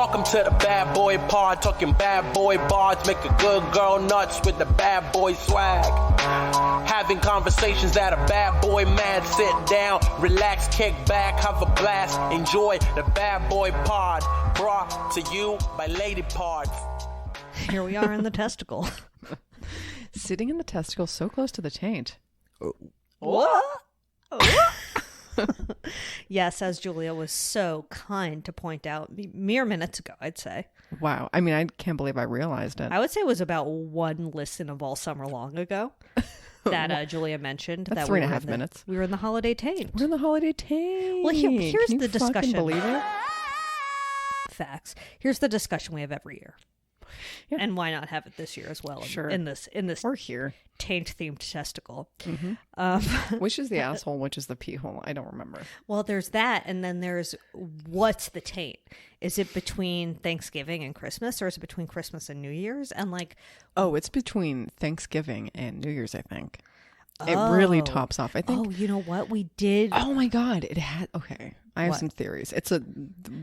Welcome to the bad boy pod, talking bad boy bards, make a good girl nuts with the bad boy swag. Having conversations that a bad boy man, sit down, relax, kick back, have a blast, enjoy the bad boy pod, brought to you by Lady Parts. Here we are in the testicle. Sitting in the testicle so close to the taint. What? Yes, as Julia was so kind to point out mere minutes ago, I'd say. Wow. I mean, I can't believe I realized it. I would say it was about one listen of all summer long ago that Julia mentioned. That's that 3.5 minutes. We were in the holiday taint. We're in the holiday taint. Well, here's Can you the discussion. believe it? Facts. Here's the discussion we have every year. Yeah. And why not have it this year as well? Sure. In this Or here. taint-themed testicle. Mm-hmm. Which is the asshole? Which is the pee hole? I don't remember. Well, there's that, and then there's what's the taint? Is it between Thanksgiving and Christmas, or is it between Christmas and New Year's? And like, Oh, it's between Thanksgiving and New Year's, I think. It really tops off. I think. Oh, you know what? We did. Oh my God. It had. Okay. I have What? some theories.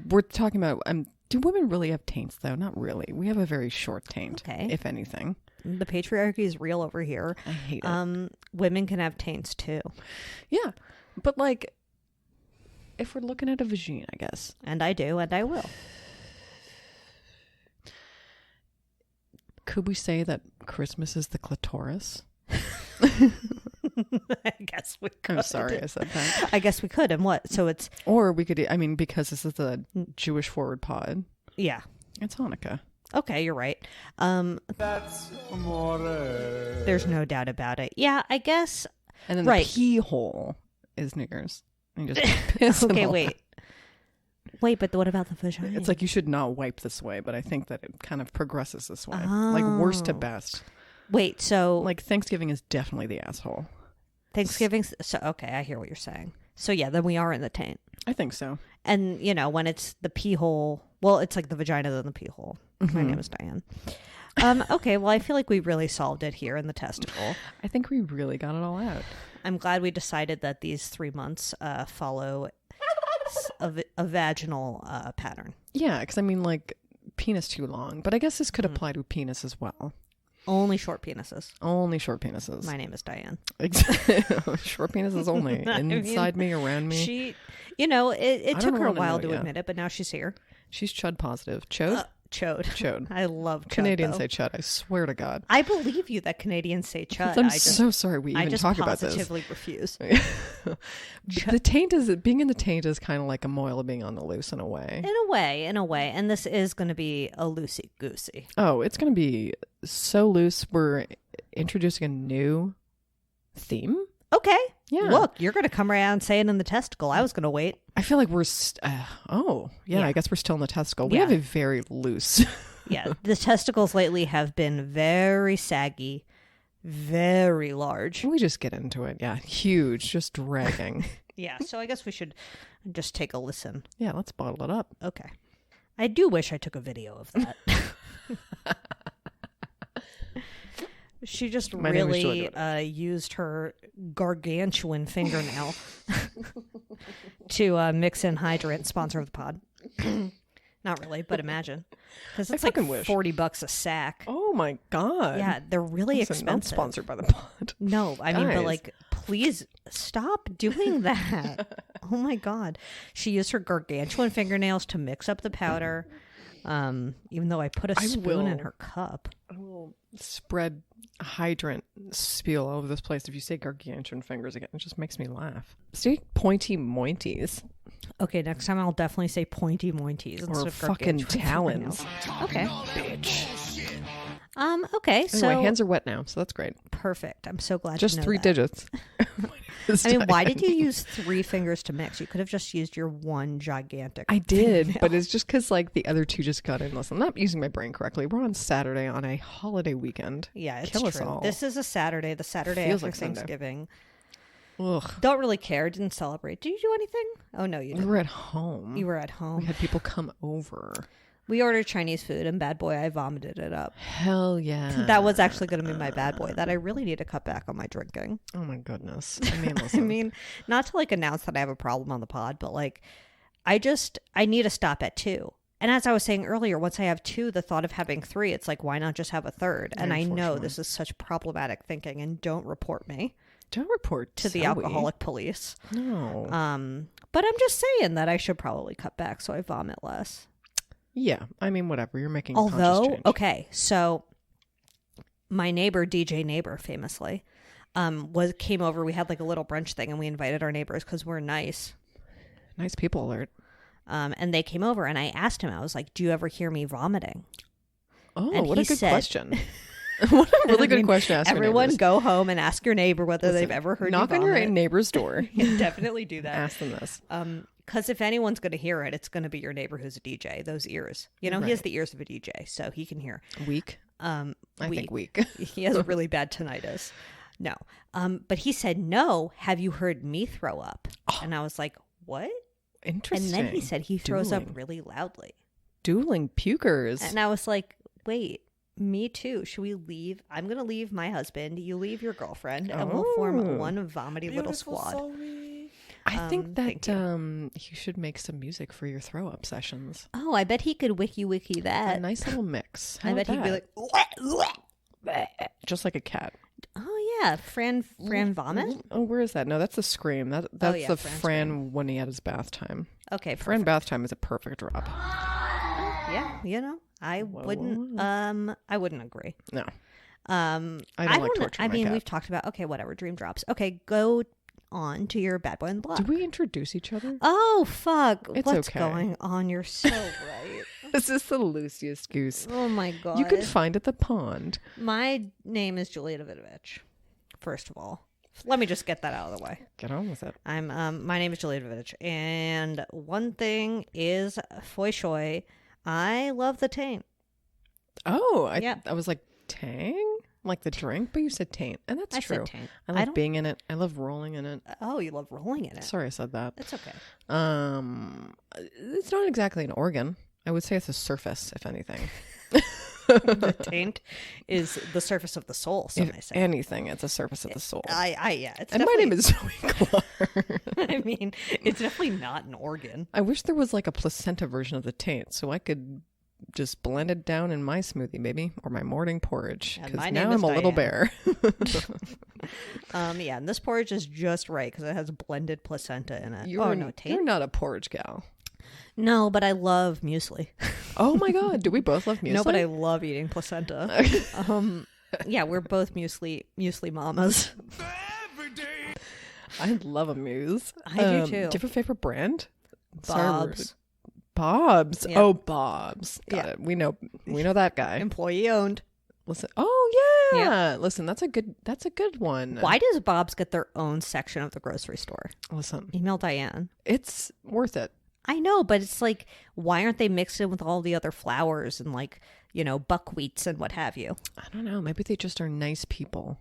We're talking about. Do women really have taints, though? Not really. We have a very short taint, Okay. if anything. The patriarchy is real over here. I hate it. Women can have taints too. Yeah. But, like, if we're looking at a vagina, I guess. And I do, and I will. Could we say that Christmas is the clitoris? I guess we could. I'm sorry I said that. I guess we could. And what? So it's, Or we could, I mean, because this is a Jewish forward pod, yeah. it's Hanukkah. Okay, you're right. That's amore. There's no doubt about it. Yeah, I guess. And then Right. the pee hole is New Year's. And you just piss and Okay, all wait. Wait, but what about the vagina? It's like you should not wipe this way, but I think that it kind of progresses this way. Like worst to Oh. best. Wait, so Like Thanksgiving is definitely the asshole. Thanksgiving's so okay, I hear what you're saying. So yeah, then we are in the taint. I think so. And you know, when it's the pee hole, well, it's like the vagina then the pee hole. My name is Diane. Okay, well, I feel like we really solved it here in the testicle. I think we really got it all out. I'm glad we decided that these 3 months follow a vaginal pattern. Yeah, because I mean, like, penis too long. But I guess this could apply to penis as well. Only short penises. Only short penises. My name is Diane. Short penises only. Inside me, around me. She, you know, it I took don't her a wanna while know to it yet. admit it, but now she's here. She's chud positive. Chode? Chode. Chode. I love chud. Canadians though. say chud. I swear to God. I believe you that Canadians say chud. I'm I just, so sorry we I even just talk about this. positively refuse. The taint is, being in the taint is kind of like a moil being on the loose in a way. In a way. And this is going to be a loosey-goosey. Oh, it's going to be so loose. We're introducing a new theme. Okay. Yeah. Look, you're going to come around and say it in the testicle. I was going to wait. I feel like we're, Yeah. I guess we're still in the testicle. We Yeah. have a very loose. Yeah. The testicles lately have been very saggy, very large. We just get into it. Yeah. Huge. Just dragging. Yeah. So I guess we should just take a listen. Yeah. Let's bottle it up. Okay. I do wish I took a video of that. She just My name is really Joy. used her gargantuan fingernail to mix in hydrant, sponsor of the pod. Not really, but imagine. Because it's like fucking wish. $40 a sack. Oh my God. Yeah, they're really Listen, not expensive. sponsored by the pod. No, I mean, but Guys. like, please stop doing that. Oh my God. She used her gargantuan fingernails to mix up the powder. Even though I put a spoon in will. her cup. I will spread hydrant spiel all over this place if you say gargantuan fingers again. It just makes me laugh. Say pointy mointies. Okay, next time I'll definitely say pointy mointies instead Or of fucking gargantuan talons. fingernails. Okay. Okay, so Anyway, hands are wet now, so that's great. perfect. I'm so glad Just you know 3 that. digits. I mean, why did you use 3 fingers to mix? You could have just used your one gigantic. I did, fingernail. but it's just because like the other 2 just got in. Listen, I'm not using my brain correctly. We're on Saturday on a holiday weekend. Yeah, it's Kill us true. all. This is a Saturday, the Saturday Feels after like Sunday. Thanksgiving. Ugh. Don't really care. Didn't celebrate. Did you do anything? Oh no, you We didn't. were at home. You were at We home. had people come over. We ordered Chinese food, and bad boy, I vomited it up. Hell yeah. That was actually going to be my bad boy. That I really need to cut back on my drinking. Oh my goodness. I mean, I listen. mean, not to like announce that I have a problem on the pod, but like, I need to stop at 2. And as I was saying earlier, once I have 2, the thought of having 3, it's like, why not just have a third? And I know this is such problematic thinking, and don't report me. Don't report to the alcoholic police. No. But I'm just saying that I should probably cut back so I vomit less. Yeah. I mean, whatever. You're making a Although, conscious change. okay, so my neighbor, DJ Neighbor, famously, came over. We had like a little brunch thing, and we invited our neighbors because we're nice. Nice people alert. And they came over, and I asked him, I was like, do you ever hear me vomiting? Oh, and what a he good said, question. What a really good question to ask your everyone neighbors. go home and ask your neighbor whether they've ever heard Knock you on vomit. your neighbor's door. Yeah, definitely do that. Ask them this. Because if anyone's going to hear it, it's going to be your neighbor who's a DJ. Those ears. You know, he has the ears of a DJ, so he can hear. Weak? I think weak. He has a really bad tinnitus. No. But he said, no, have you heard me throw up? And I was like, what? Interesting. And then he said he throws up really loudly. Dueling pukers. And I was like, wait, me too. Should we leave? I'm going to leave my husband. You leave your girlfriend. And we'll form one vomity little squad. I think that you should make some music for your throw up sessions. Oh, I bet he could wiki that. A nice little mix. How I bet about he'd be like, that? Just like a cat. oh yeah, Fran vomit. Oh, where is that? No, that's the scream. That's yeah, the Fran's Fran when he had his bath time. Okay, Fran bath time is a perfect drop. Yeah, you know, I wouldn't agree. No. I don't like torturing I my mean, cat. we've talked about, okay, whatever, dream drops. Okay, go on to your bad boy in the block. Did we introduce each other? Oh, fuck. It's What's okay. going on? You're so right. This is the loosest goose Oh, my God. you can find at the pond. My name is Julia Davidovich, first of all. Let me just get that out of the way. Get on with it. I'm my name is Julia Davidovich, and one thing is foi shui. I love the taint. Oh, Yeah. I was like, tang? Like the drink? But you said taint. And that's I true. said taint. I I like don't- being in it. I love rolling in it. Oh, you love rolling in it. Sorry I said that. It's okay. It's not exactly an organ. I would say it's a surface, if anything. The taint is the surface of the soul, some may If say. anything, it's a surface of the soul. Yeah. It's And my definitely- name is Zoe Clark. I mean, it's definitely not an organ. I wish there was like a placenta version of the taint so I could just blend it down in my smoothie, maybe, or my morning porridge. And Because my now name is I'm a little Diane. bear. Yeah, and this porridge is just right because it has blended placenta in it. You're no, you're taint? not a porridge gal. No, but I love muesli. Oh my god, do we both love muesli? No, but I love eating placenta. Yeah, we're both muesli mamas. I love a muse. I do too. Do you have a favorite brand? Bob's. Bob's. Yeah. Oh, Bob's. Got Yeah. it. We know that guy. Employee owned. Listen. Oh yeah. Yeah. Listen, that's a good one. Why does Bob's get their own section of the grocery store? Listen, Email Diane. it's worth it. I know, but it's like, why aren't they mixed in with all the other flours and like, you know, buckwheats and what have you? I don't know. Maybe they just are nice people.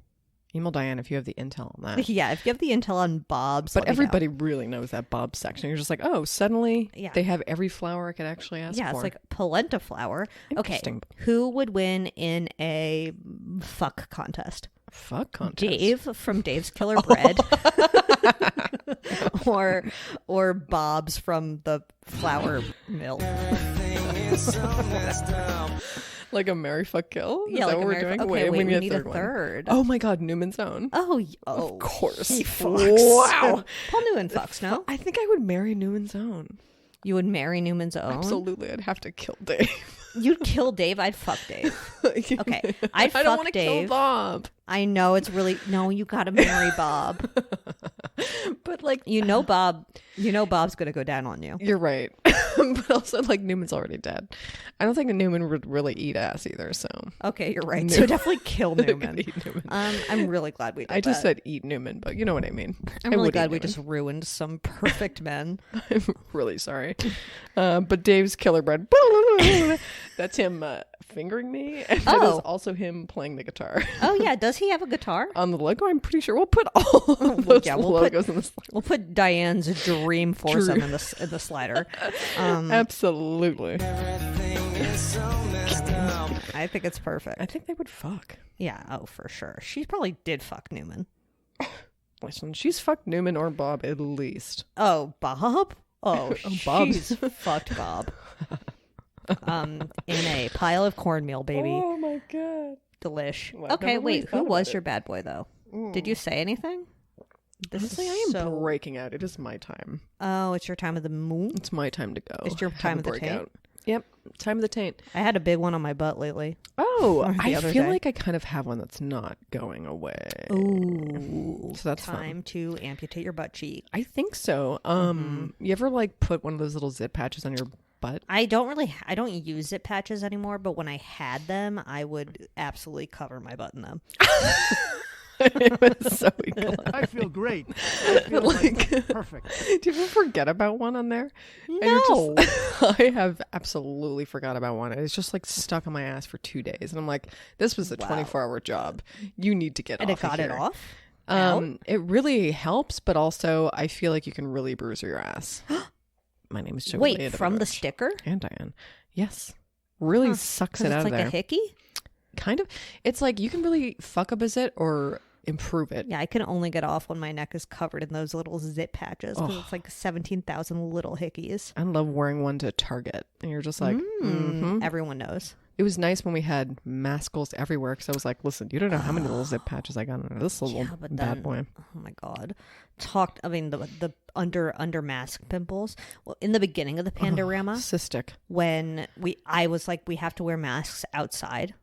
Email Diane if you have the intel on that. Yeah, if you have the intel on Bob's. But let me know. everybody really knows that Bob's section. You're just like, oh, suddenly Yeah. they have every flour I could actually ask Yeah, for. it's like polenta flour. Okay, Interesting. who would win in a fuck contest? Fuck contest. Dave from Dave's Killer Bread, or Bob's from the flour mill. Like a Mary Fuck Kill? Is Yeah, that like what a we're Mary doing? Fuck- okay, wait, we need need a one. third. Oh my god, Newman's Own. Oh, Of course. he fucks. Wow. Paul Newman fucks. No, I think I would marry Newman's Own. you would marry Newman's own. Absolutely. I'd have to kill Dave. You'd kill Dave. I'd fuck Dave. Okay, I'd I don't fuck want to kill Dave. Bob. I know it's really no. You got to marry Bob. But like, You know Bob. You know Bob's gonna go down on you. you're right. But also, like, Newman's already dead. I don't think Newman would really eat ass either. So Okay, you're right. So definitely kill Newman. Eat Newman. I'm really glad we did I just that. said eat Newman, but you know what I mean. I'm I really would glad eat we Newman. just ruined some perfect men. I'm really sorry. But Dave's Killer Bread. That's him fingering me. And that is Oh. also him playing the guitar. Oh yeah, does he have a guitar? On the logo, I'm pretty sure we'll put all of those yeah, we'll logos in the slide. We'll put Diane's dream foursome in the slider. Absolutely. I think it's perfect. I think they would fuck. Yeah, oh for sure. She probably did fuck Newman. Listen, she's fucked Newman or Bob at least. Oh, Bob? Oh, Bob. she's fucked Bob. in a pile of cornmeal, baby. Oh my god. Delish. Well, I've Okay, never really wait. thought Who about was it. your bad boy though? Did you say anything? This Honestly, I is am so... breaking out. It is my time. Oh, it's your time of the moon. It's my time to go. It's your Have time a of the breakout. taint? Yep. Time of the taint. I had a big one on my butt lately. Oh, Or the I other feel day. like I kind of have one that's not going away. Ooh, So that's time to amputate your butt cheek. I think so. You ever like put one of those little zip patches on your butt? I don't use zip patches anymore, but when I had them, I would absolutely cover my butt in them. It was so inclined. I feel great. I feel Like- perfect. Do you ever forget about one on there? And No. you're just- I have absolutely forgot about one. It's just like stuck on my ass for 2 days. And I'm like, this was a 24-hour job. You need to get And off it got of it here. off? Out? It really helps, but also I feel like you can really bruise your ass. My name is Joey. Wait, from the sticker? And Diane. Yes. Really sucks 'Cause it it's out like of there. a hickey? Kind of. It's like you can really fuck up a zit or improve it. Yeah, I can only get off when my neck is covered in those little zip patches because it's like 17,000 little hickeys. I love wearing one to Target. And you're just like, Everyone knows. It was nice when we had maskles everywhere because I was like, listen, you don't know how many little zip patches I got under this little But bad then, boy. oh my god, the under mask pimples. Well, in the beginning of the Pandorama, Cystic. when I was like, we have to wear masks outside.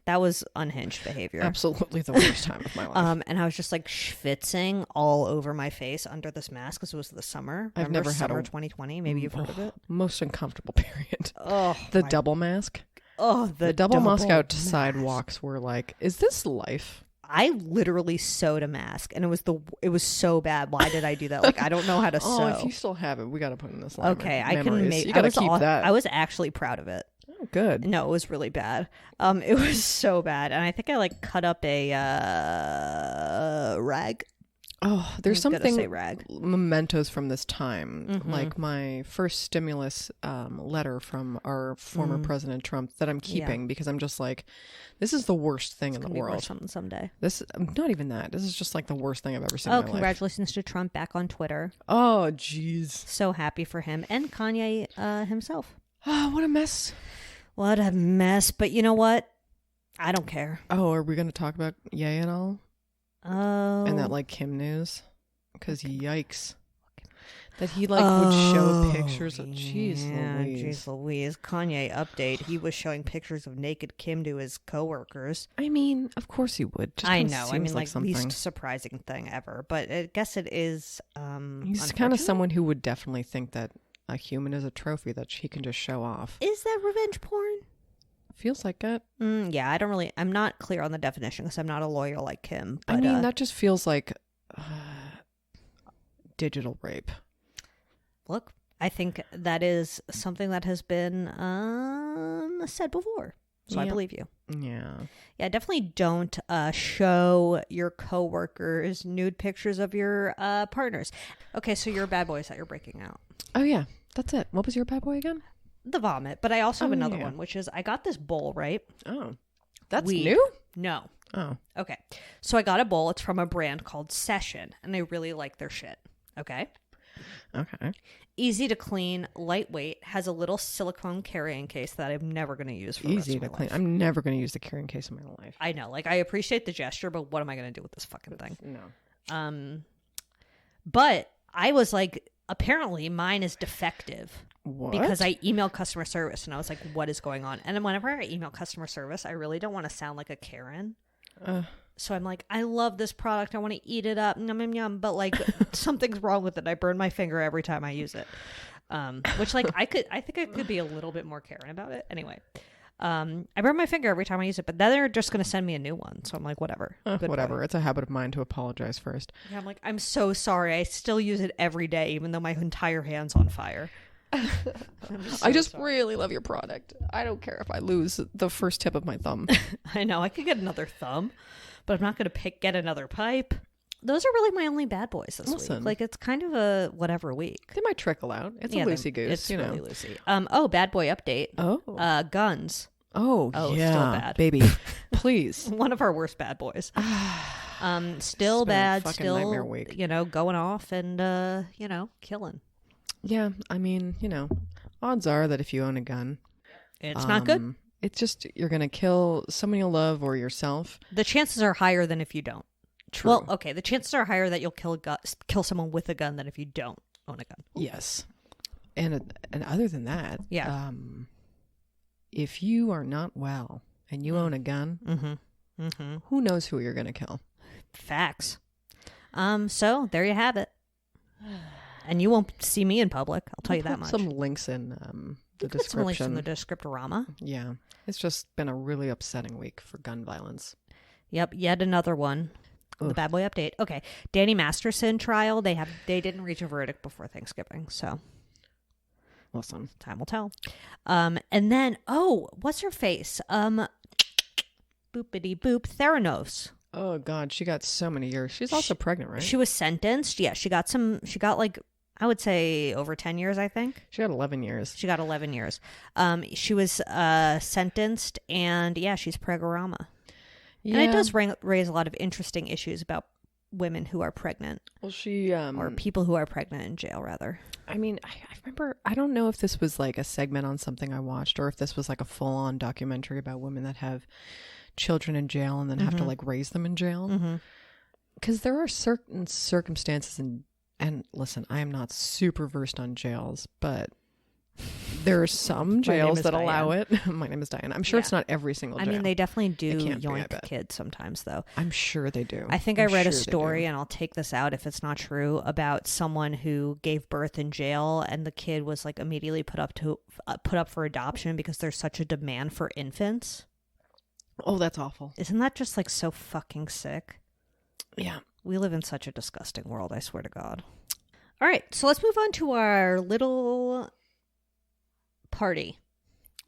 That was unhinged behavior. Absolutely the worst time of my life. And I was just like schwitzing all over my face under this mask because it was the summer. I've Remember never had summer a- 2020. Maybe you've heard of it. Most uncomfortable period. Oh, The double mask. the Double mask out mask. sidewalks were like, is this life? I literally sewed a mask, and it was so bad. Why did I do that? Like I don't know how to Oh, sew. if you still have it, we got to put in this line. Okay, I can Memories. make. You I got to was keep that. I was actually proud of it. Oh, good. No, it was really bad. It was so bad, and I think I like cut up a rag. Oh, there's I was gonna something say rag. mementos from this time, like my first stimulus letter from our former President Trump that I'm keeping because I'm just like, this is the worst thing in the Gonna be worth world. something someday. This not even that. This is just like the worst thing I've ever seen in Oh, my life. congratulations to Trump back on Twitter. Oh, jeez. So happy for him and Kanye himself. Oh, what a mess. What a mess. But you know what? I don't care. Oh, are we going to talk about Ye and all? Oh, And that like Kim news? Because yikes. That he like would show pictures of jeez Louise. Jeez Louise. Kanye update. He was showing pictures of naked Kim to his coworkers. I mean, of course he would. Just I kinda know. I seems mean, like something. least surprising thing ever. But I guess it is. He's kind of unfortunate. someone who would definitely think that a human is a trophy that he can just show off. Is that revenge porn? Feels like it. Yeah, I don't really. I'm not clear on the definition because I'm not a lawyer like Kim. But, I mean, that just feels like digital rape. look, I think that is something that has been said before. So I Yeah. believe you. Yeah. Yeah, definitely don't show your coworkers nude pictures of your partners. Okay, so your bad boys that you're breaking out. Oh, yeah. That's it. What was your bad boy again? The vomit. But I also have Oh, another yeah. one, which is I got this bowl, right? Oh. That's Weed. new? No. Oh. Okay. So I got a bowl. It's from a brand called Session, and I really like their shit. Okay. Okay. Easy to clean, lightweight, has a little silicone carrying case that I'm never going to use for the rest Easy of to my clean. life. I'm never going to use the carrying case in my life. I know. Like, I appreciate the gesture, but what am I going to do with this fucking thing? No. But I was like, apparently mine is defective. What? Because I emailed customer service and I was like, what is going on? And then whenever I email customer service, I really don't want to sound like a Karen. So I'm like, I love this product. I want to eat it up. Yum, yum, yum. But like something's wrong with it. I burn my finger every time I use it. Which like I think I could be a little bit more Karen about it. Anyway, I burn my finger every time I use it, but then they're just going to send me a new one. So I'm like, whatever. Good whatever. boy. It's a habit of mine to apologize first. Yeah, I'm like, I'm so sorry. I still use it every day, even though my entire hand's on fire. I just really love your product. I don't care if I lose the first tip of my thumb. I know I could get another thumb, but I'm not going to get another pipe. Those are really my only bad boys this Listen. week. Like it's kind of a whatever week. They might trickle out. It's a loosey goose, It's you know. really loosey. Oh, bad boy update. Oh. Guns. Oh, Oh, yeah, still bad. baby. Please. One of our worst bad boys. Still It's been a bad. fucking Still, nightmare week. going off and killing. Yeah, I mean, odds are that if you own a gun, It's not good. It's just, you're going to kill someone you love or yourself. The chances are higher than if you don't. True. Well, okay, the chances are higher that you'll kill someone with a gun than if you don't own a gun. Yes. And other than that, Yeah. If you are not well and you own a gun, who knows who you're going to kill? Facts. So there you have it. And you won't see me in public. I'll tell you that much. Some links in the description. Put some links in the descriptorama. Yeah. It's just been a really upsetting week for gun violence. Yep, yet another one. Ugh. The bad boy update. Okay, Danny Masterson trial. They didn't reach a verdict before Thanksgiving, so Listen. time will tell. And then what's her face? Boopity boop Theranos. Oh God, she got so many years. She's also pregnant, right? She was sentenced. Yeah, she got like, I would say over 10 years, I think. She got 11 years. She got 11 years. She was sentenced, and yeah, she's pregorama. Yeah. And it does raise a lot of interesting issues about women who are pregnant. Well, she or people who are pregnant in jail, rather. I mean, I remember, I don't know if this was like a segment on something I watched or if this was like a full-on documentary about women that have children in jail and then have to like raise them in jail. Because there are certain circumstances and listen, I am not super versed on jails, but there are some jails that allow it. My name is Diane. I'm sure it's not every single jail. I mean, they definitely do can't be, I yoink bet. kids sometimes, though. I'm sure they do. I think I I'm read a sure they story, do. and I'll take this out if it's not true, about someone who gave birth in jail, and the kid was like immediately put up for adoption because there's such a demand for infants. Oh, that's awful. Isn't that just like so fucking sick? Yeah. We live in such a disgusting world, I swear to God. All right, so let's move on to our little party.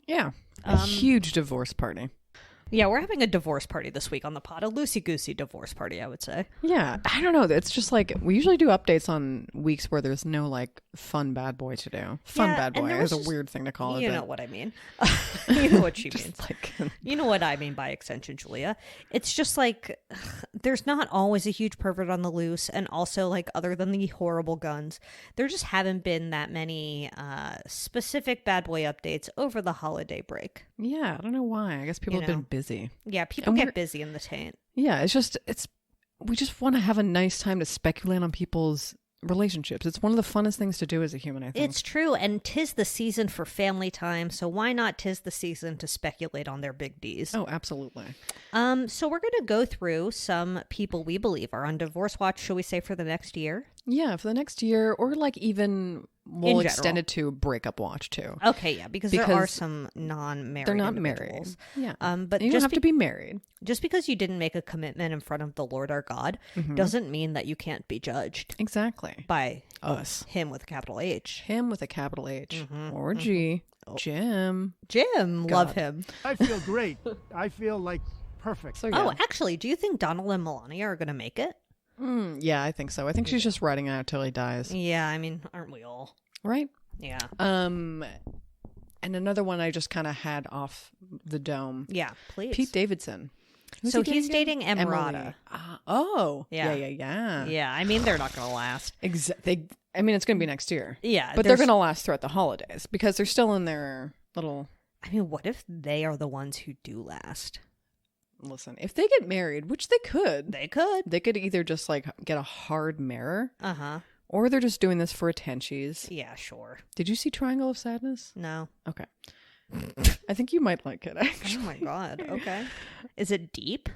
Yeah. A huge divorce party. Yeah, we're having a divorce party this week on the pod. A loosey-goosey divorce party, I would say. Yeah. I don't know. It's just like, we usually do updates on weeks where there's no like fun bad boy to do. Fun Yeah, bad and boy there is was a just- weird thing to call it. You but know what I mean. You know what she just means. like, You know what I mean by extension, Julia. It's just like, there's not always a huge pervert on the loose. And also, like, other than the horrible guns, there just haven't been that many specific bad boy updates over the holiday break. yeah, I don't know why. I guess people have know. been busy. Yeah, people And get we're- busy in the taint. Yeah, we just want to have a nice time to speculate on people's relationships. It's one of the funnest things to do as a human, I think. It's true, and 'tis the season for family time, so why not 'tis the season to speculate on their big Ds? Oh, absolutely. So we're going to go through some people we believe are on divorce watch, shall we say, for the next year? Yeah, for the next year, or like even we'll In extend general. it to breakup watch too. Okay, yeah, because there are Because some non-married They're not individuals. married. Yeah. But you don't have to be married. just because you didn't make a commitment in front of the Lord our God doesn't mean that you can't be judged Exactly. by Us. him with a capital H. Him with a capital H or G. Jim. Jim, love God. him. I feel great. I feel like perfect. So yeah. Oh, actually, do you think Donald and Melania are going to make it? Yeah, I think so. I think she's just riding it out till he dies. Yeah, I mean, aren't we all? Right? Yeah. And another one I just kind of had off the dome. Yeah, please. Pete Davidson. Who's So he he's dating again? Emerada. Oh. Yeah. Yeah. Yeah, I mean, they're not going to last. I mean, it's going to be next year. Yeah. But they're there's- going to last throughout the holidays because they're still in their little... I mean, what if they are the ones who do last? Listen, if they get married, which they could, They could. they could either just like get a hard mirror Uh-huh. or they're just doing this for attentions. Yeah, sure. Did you see Triangle of Sadness? No. Okay. I think you might like it, actually. Oh my God. Okay. Is it deep?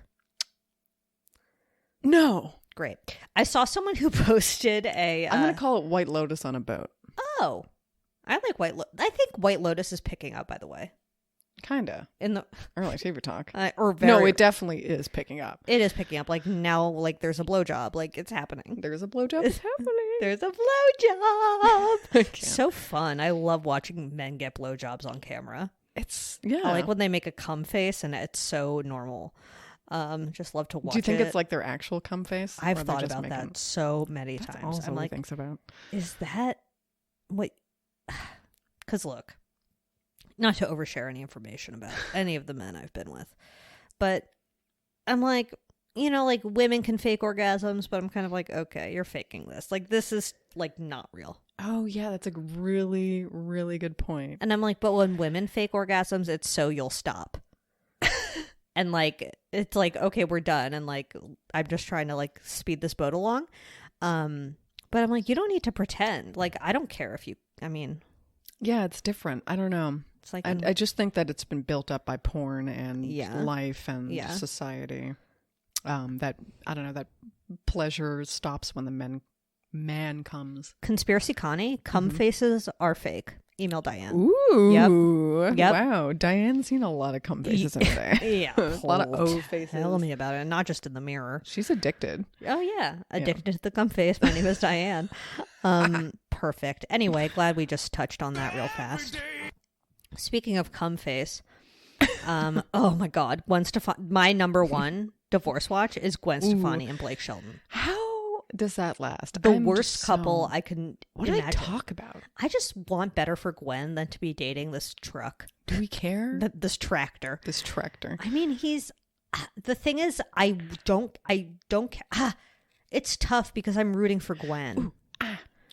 No. Great. I saw someone who posted a. I'm going to call it White Lotus on a boat. Oh, I like White Lotus. I think White Lotus is picking up, by the way. Kinda. In the Early TV talk. or very. No, it definitely is picking up. It is picking up. Like now, like there's a blowjob. Like it's happening. There's a blowjob. It's happening. There's a blowjob. I can't. So fun. I love watching men get blowjobs on camera. It's, yeah. I like when they make a cum face and it's so normal. Just love to watch. Do you think it. it's like their actual cum face? I've Or they're thought just about making- that so many That's times. also I'm what he like, thinks about. is that what? Because look, not to overshare any information about any of the men I've been with, but I'm like, you know, like women can fake orgasms, but I'm kind of like, okay, you're faking this. Like this is like not real. Oh, yeah, that's a really, really good point. And I'm like, but when women fake orgasms, it's so you'll stop. And like, it's like, okay, we're done. And like, I'm just trying to like speed this boat along. But I'm like, you don't need to pretend. Like, I don't care if you, I mean. Yeah, it's different. I don't know. It's like, I just think that it's been built up by porn and Yeah. life and Yeah. society. That, I don't know, that pleasure stops when the man comes. Conspiracy Connie, cum faces are fake. Email Diane. Ooh. Yep. Wow. Diane's seen a lot of cum faces in a day. Yeah. A lot of O faces. Tell me about it. Not just in the mirror. She's addicted. Oh, yeah. Addicted to the cum face. My name is Diane. Perfect. Anyway, glad we just touched on that real fast. Speaking of cum face, oh my God. Gwen Stefani, my number one divorce watch is Gwen Stefani and Blake Shelton. How does that last? The I'm worst just couple I can What did I imagine. talk about? I just want better for Gwen than to be dating this truck, Do we care? this tractor. This tractor. I mean, he's the thing is, I don't. It's tough because I'm rooting for Gwen.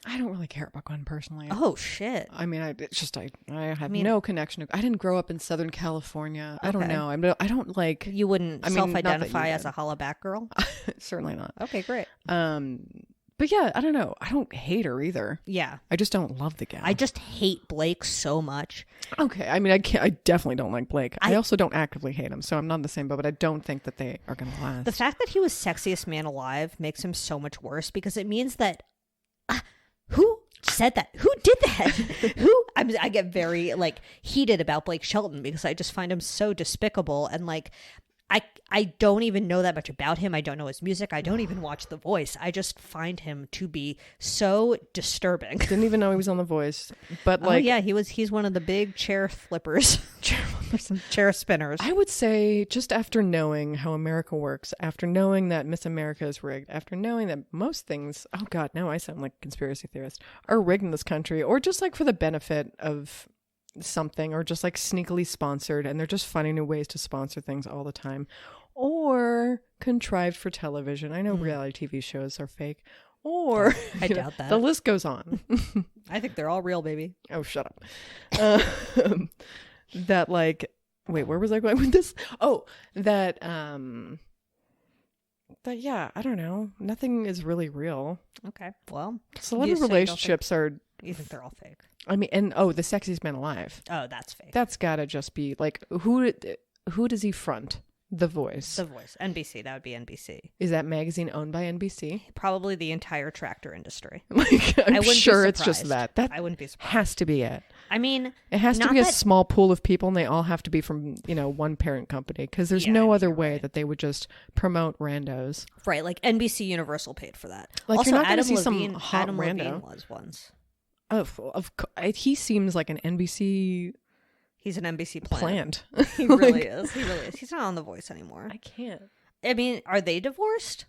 I don't really care about Gwen personally. Oh shit! I mean, I have no connection. I didn't grow up in Southern California. I don't Okay. know. I don't like. You wouldn't I mean, not that you self-identify as did. a hollaback girl? Certainly not. Okay, great. But yeah, I don't know. I don't hate her either. Yeah, I just don't love the gal. I just hate Blake so much. Okay. I mean, I definitely don't like Blake. I also don't actively hate him, so I'm not in the same boat. But I don't think that they are going to last. The fact that he was sexiest man alive makes him so much worse because it means that who said that? Who did that? I get very like heated about Blake Shelton because I just find him so despicable and like I don't even know that much about him. I don't know his music. I don't even watch The Voice. I just find him to be so disturbing. Didn't even know he was on The Voice. But like, oh yeah, he's one of the big chair flippers. Chair spinners. I would say just after knowing how America works, after knowing that Miss America is rigged, after knowing that most things, oh God, now I sound like a conspiracy theorist, are rigged in this country, or just like for the benefit of something, or just like sneakily sponsored, and they're just finding new ways to sponsor things all the time, or contrived for television. I know reality TV shows are fake, or I doubt that. The list goes on. I think they're all real, baby. Oh, shut up. That like, wait, where was I going with this? Oh, that yeah, I don't know. Nothing is really real. Okay, well, Celebrity you relationships are. You think they're all fake? I mean, and the sexiest man alive. Oh, that's fake. That's gotta just be like who does he front? The Voice. The Voice. NBC. That would be NBC. Is that magazine owned by NBC? Probably the entire tractor industry. Like, I'm wouldn't be sure it's just surprised. that. I wouldn't be surprised. Has to be it. I mean, It has to not be a that- small pool of people, and they all have to be from, one parent company, because there's Yeah, no other you're way right. that they would just promote randos. right? Like NBC Universal paid for that. Like, also, you're not gonna Adam see some Levine. hot Adam rando. Levine was once. He seems like an NBC He's an NBC plant. plant. He really is. He really is. He's not on The Voice anymore. I can't. I mean, are they divorced?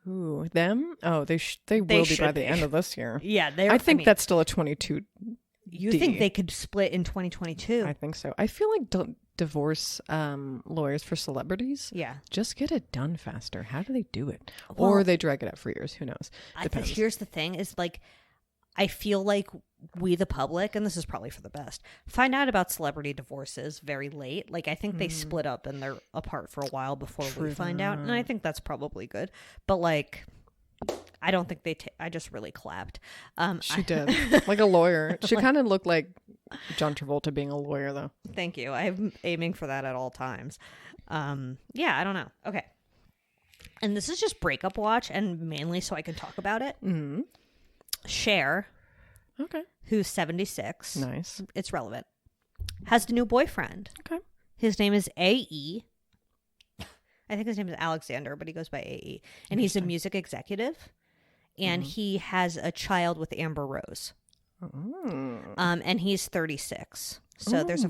Ooh, them? Oh, they will be by should the be. end of this year. Yeah, I think that's still a 22. You think they could split in 2022? I think so. I feel like divorce lawyers for celebrities Yeah. just get it done faster. How do they do it? Well, or they drag it out for years. Who knows? Depends. Here's the thing: is like, I feel like we, the public, and this is probably for the best, find out about celebrity divorces very late. Like, I think they split up and they're apart for a while before we find out, and I think that's probably good. But like, I don't think I just really clapped. She did. Like a lawyer. She kind of looked like John Travolta being a lawyer, though. Thank you. I'm aiming for that at all times. Yeah, I don't know. Okay. And this is just breakup watch, and mainly so I can talk about it. Mm-hmm. Cher, Okay. who's 76. Nice. It's relevant. Has a new boyfriend. Okay. His name is A.E. I think his name is Alexander, but he goes by A.E. And he's a music executive. And he has a child with Amber Rose. And he's 36. So there's a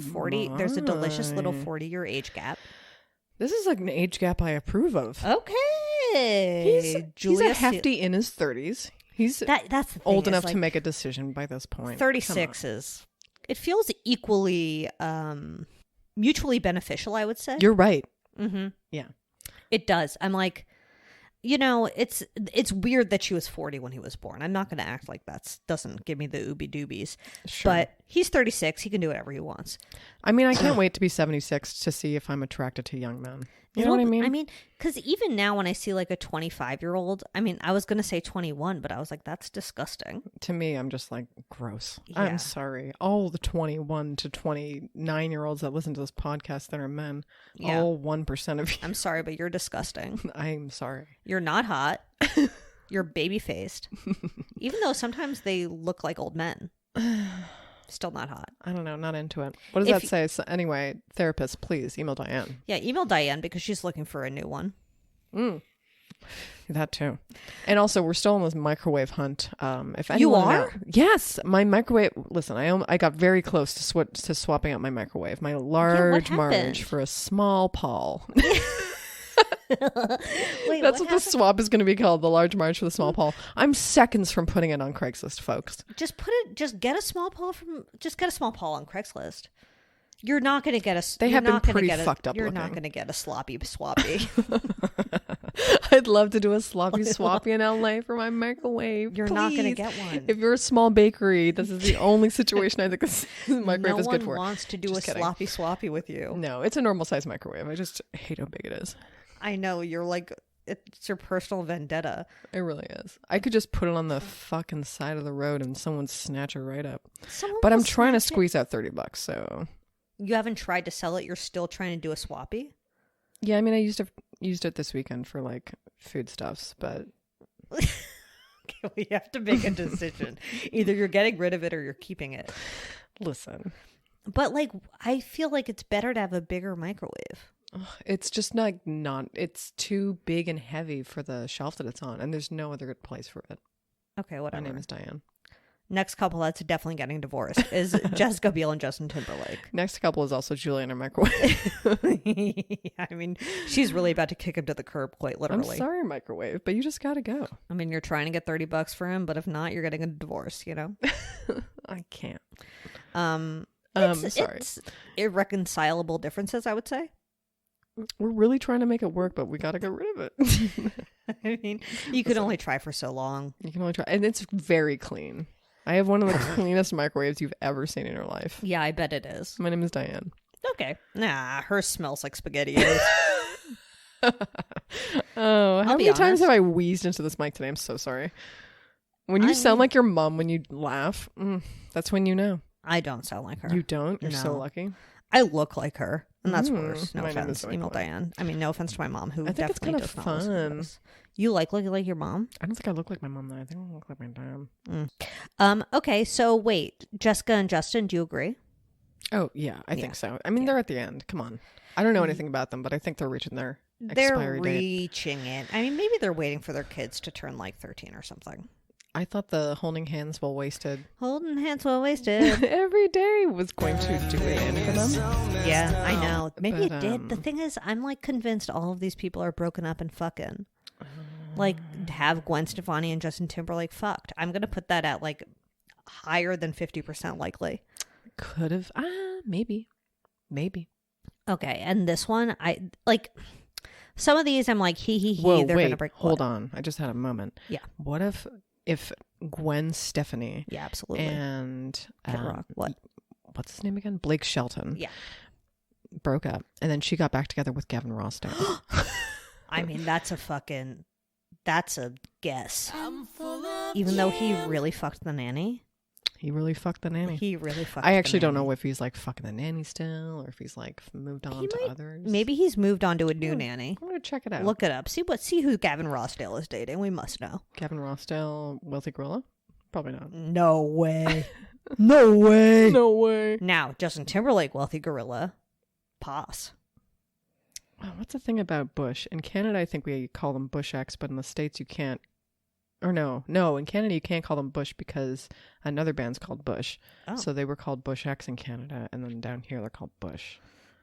delicious little 40-year age gap. This is like an age gap I approve of. Okay. He's a hefty in his 30s. He's That's the thing, old is, enough like, to make a decision by this point. 36 is, it feels equally mutually beneficial, I would say. You're right. Mm-hmm. Yeah. It does. I'm like, you know, it's weird that she was 40 when he was born. I'm not going to act like that doesn't give me the ooby doobies. Sure. But he's 36. He can do whatever he wants. I mean, I can't wait to be 76 to see if I'm attracted to young men. You know what I mean? I mean, because even now when I see like a 25-year-old, I mean, I was going to say 21, but I was like, that's disgusting. To me, I'm just like, gross. Yeah. I'm sorry. All the 21 to 29-year-olds that listen to this podcast that are men, Yeah. all 1% of you. I'm sorry, but you're disgusting. I'm sorry. You're not hot. You're baby-faced. Even though sometimes they look like old men. Still not hot. I don't know. Not into it. What does that say? So anyway, therapist, please email Diane. Yeah, email Diane because she's looking for a new one. That too. And also, we're still on this microwave hunt. If anyone You are? Yes, my microwave. Listen, I got very close to swapping out my microwave. My large Marge happened? for a small Paul. Wait, That's what the swap is going to be called, the large Marge for the small Paul. I'm seconds from putting it on Craigslist, folks. Just get a small Paul on Craigslist. You're not going to get a. They have been pretty fucked up You're looking. not going to get a sloppy swappy. I'd love to do a sloppy swappy in LA for my microwave. You're not going to Please. get one. If you're a small bakery, this is the only situation I think this microwave No is good for. one wants to do Just a kidding. sloppy swappy with you. No, it's a normal size microwave. I just hate how big it is. I know you're like it's your personal vendetta. It really is. I could just put it on the fucking side of the road and someone snatch it right up. But I'm trying to squeeze out $30, so. You haven't tried to sell it. You're still trying to do a swappy. Yeah, I mean, I used it this weekend for like foodstuffs, but We have to make a decision. Either you're getting rid of it or you're keeping it. listen, But like, I feel like it's better to have a bigger microwave. it's just it's too big and heavy for the shelf that it's on, and there's no other good place for it. Okay, whatever. My name is Diane. Next couple that's definitely getting divorced is Jessica Biel and Justin Timberlake. Next couple is also Julia in her microwave. Yeah, I mean, she's really about to kick him to the curb, quite I'm literally. sorry, microwave, but you just gotta go. I mean, you're trying to get $30 for him, but if not, you're getting a divorce, you know? I can't. Sorry. It's irreconcilable differences, I would say. We're really trying to make it work, but we gotta get rid of it. I mean, you could only try for so long. You can only try, and it's very clean. I have one of the cleanest microwaves you've ever seen in your life. Yeah, I bet it is. My name is Diane. Okay. Nah, hers smells like spaghetti. Oh, how be many times honest. have I wheezed into this mic today? I'm so sorry. When you sound like your mom when you laugh, that's when you know. I don't sound like her. You don't? You're so No. lucky. I look like her, and that's worse. No my name is offense, Zoe email Clay. Diane. I mean, no offense to my mom, who I think it's definitely kind of does not listen to fun. this. You looking like your mom? I don't think I look like my mom, though. I think I look like my dad. Okay, so wait, Jessica and Justin, do you agree? Oh, yeah, I think so. I mean, they're at the end. Come on. I don't know anything about them, but I think they're reaching their They're expiry date. reaching it. I mean, maybe they're waiting for their kids to turn like 13 or something. I thought the holding hands while wasted Holding hands well wasted. every day was going to do it in for them. Yeah, I know. Maybe But, it did. The thing is, I'm like convinced all of these people are broken up and fucking. Like, have Gwen Stefani and Justin Timberlake fucked. I'm going to put that at like higher than 50% likely. Could have. Maybe. Okay, and this one, I like some of these I'm like, he, Whoa, they're wait, going to break. hold on. I just had a moment. Yeah. What if Gwen Stefani Yeah, absolutely. and Kid Rock. What? what's his name again? Blake Shelton. Yeah. Broke up, and then she got back together with Gavin Rossdale. I mean, that's a guess. Even though he really fucked the nanny. He really fucked the nanny. He really fucked I the actually don't nanny. know if he's like fucking the nanny still, or if he's like moved on to others. Maybe he's moved on to a new nanny. I'm gonna check it out. Look it up. See who Gavin Rossdale is dating. We must know. Gavin Rossdale, wealthy gorilla? Probably not. No way. No way. No way. Now, Justin Timberlake, wealthy gorilla. Pass. Wow, what's the thing about Bush? In Canada, I think we call them Bush X, but in the States, you can't. Or no, in Canada, you can't call them Bush because another band's called Bush. Oh. So they were called Bush X in Canada, and then down here, they're called Bush.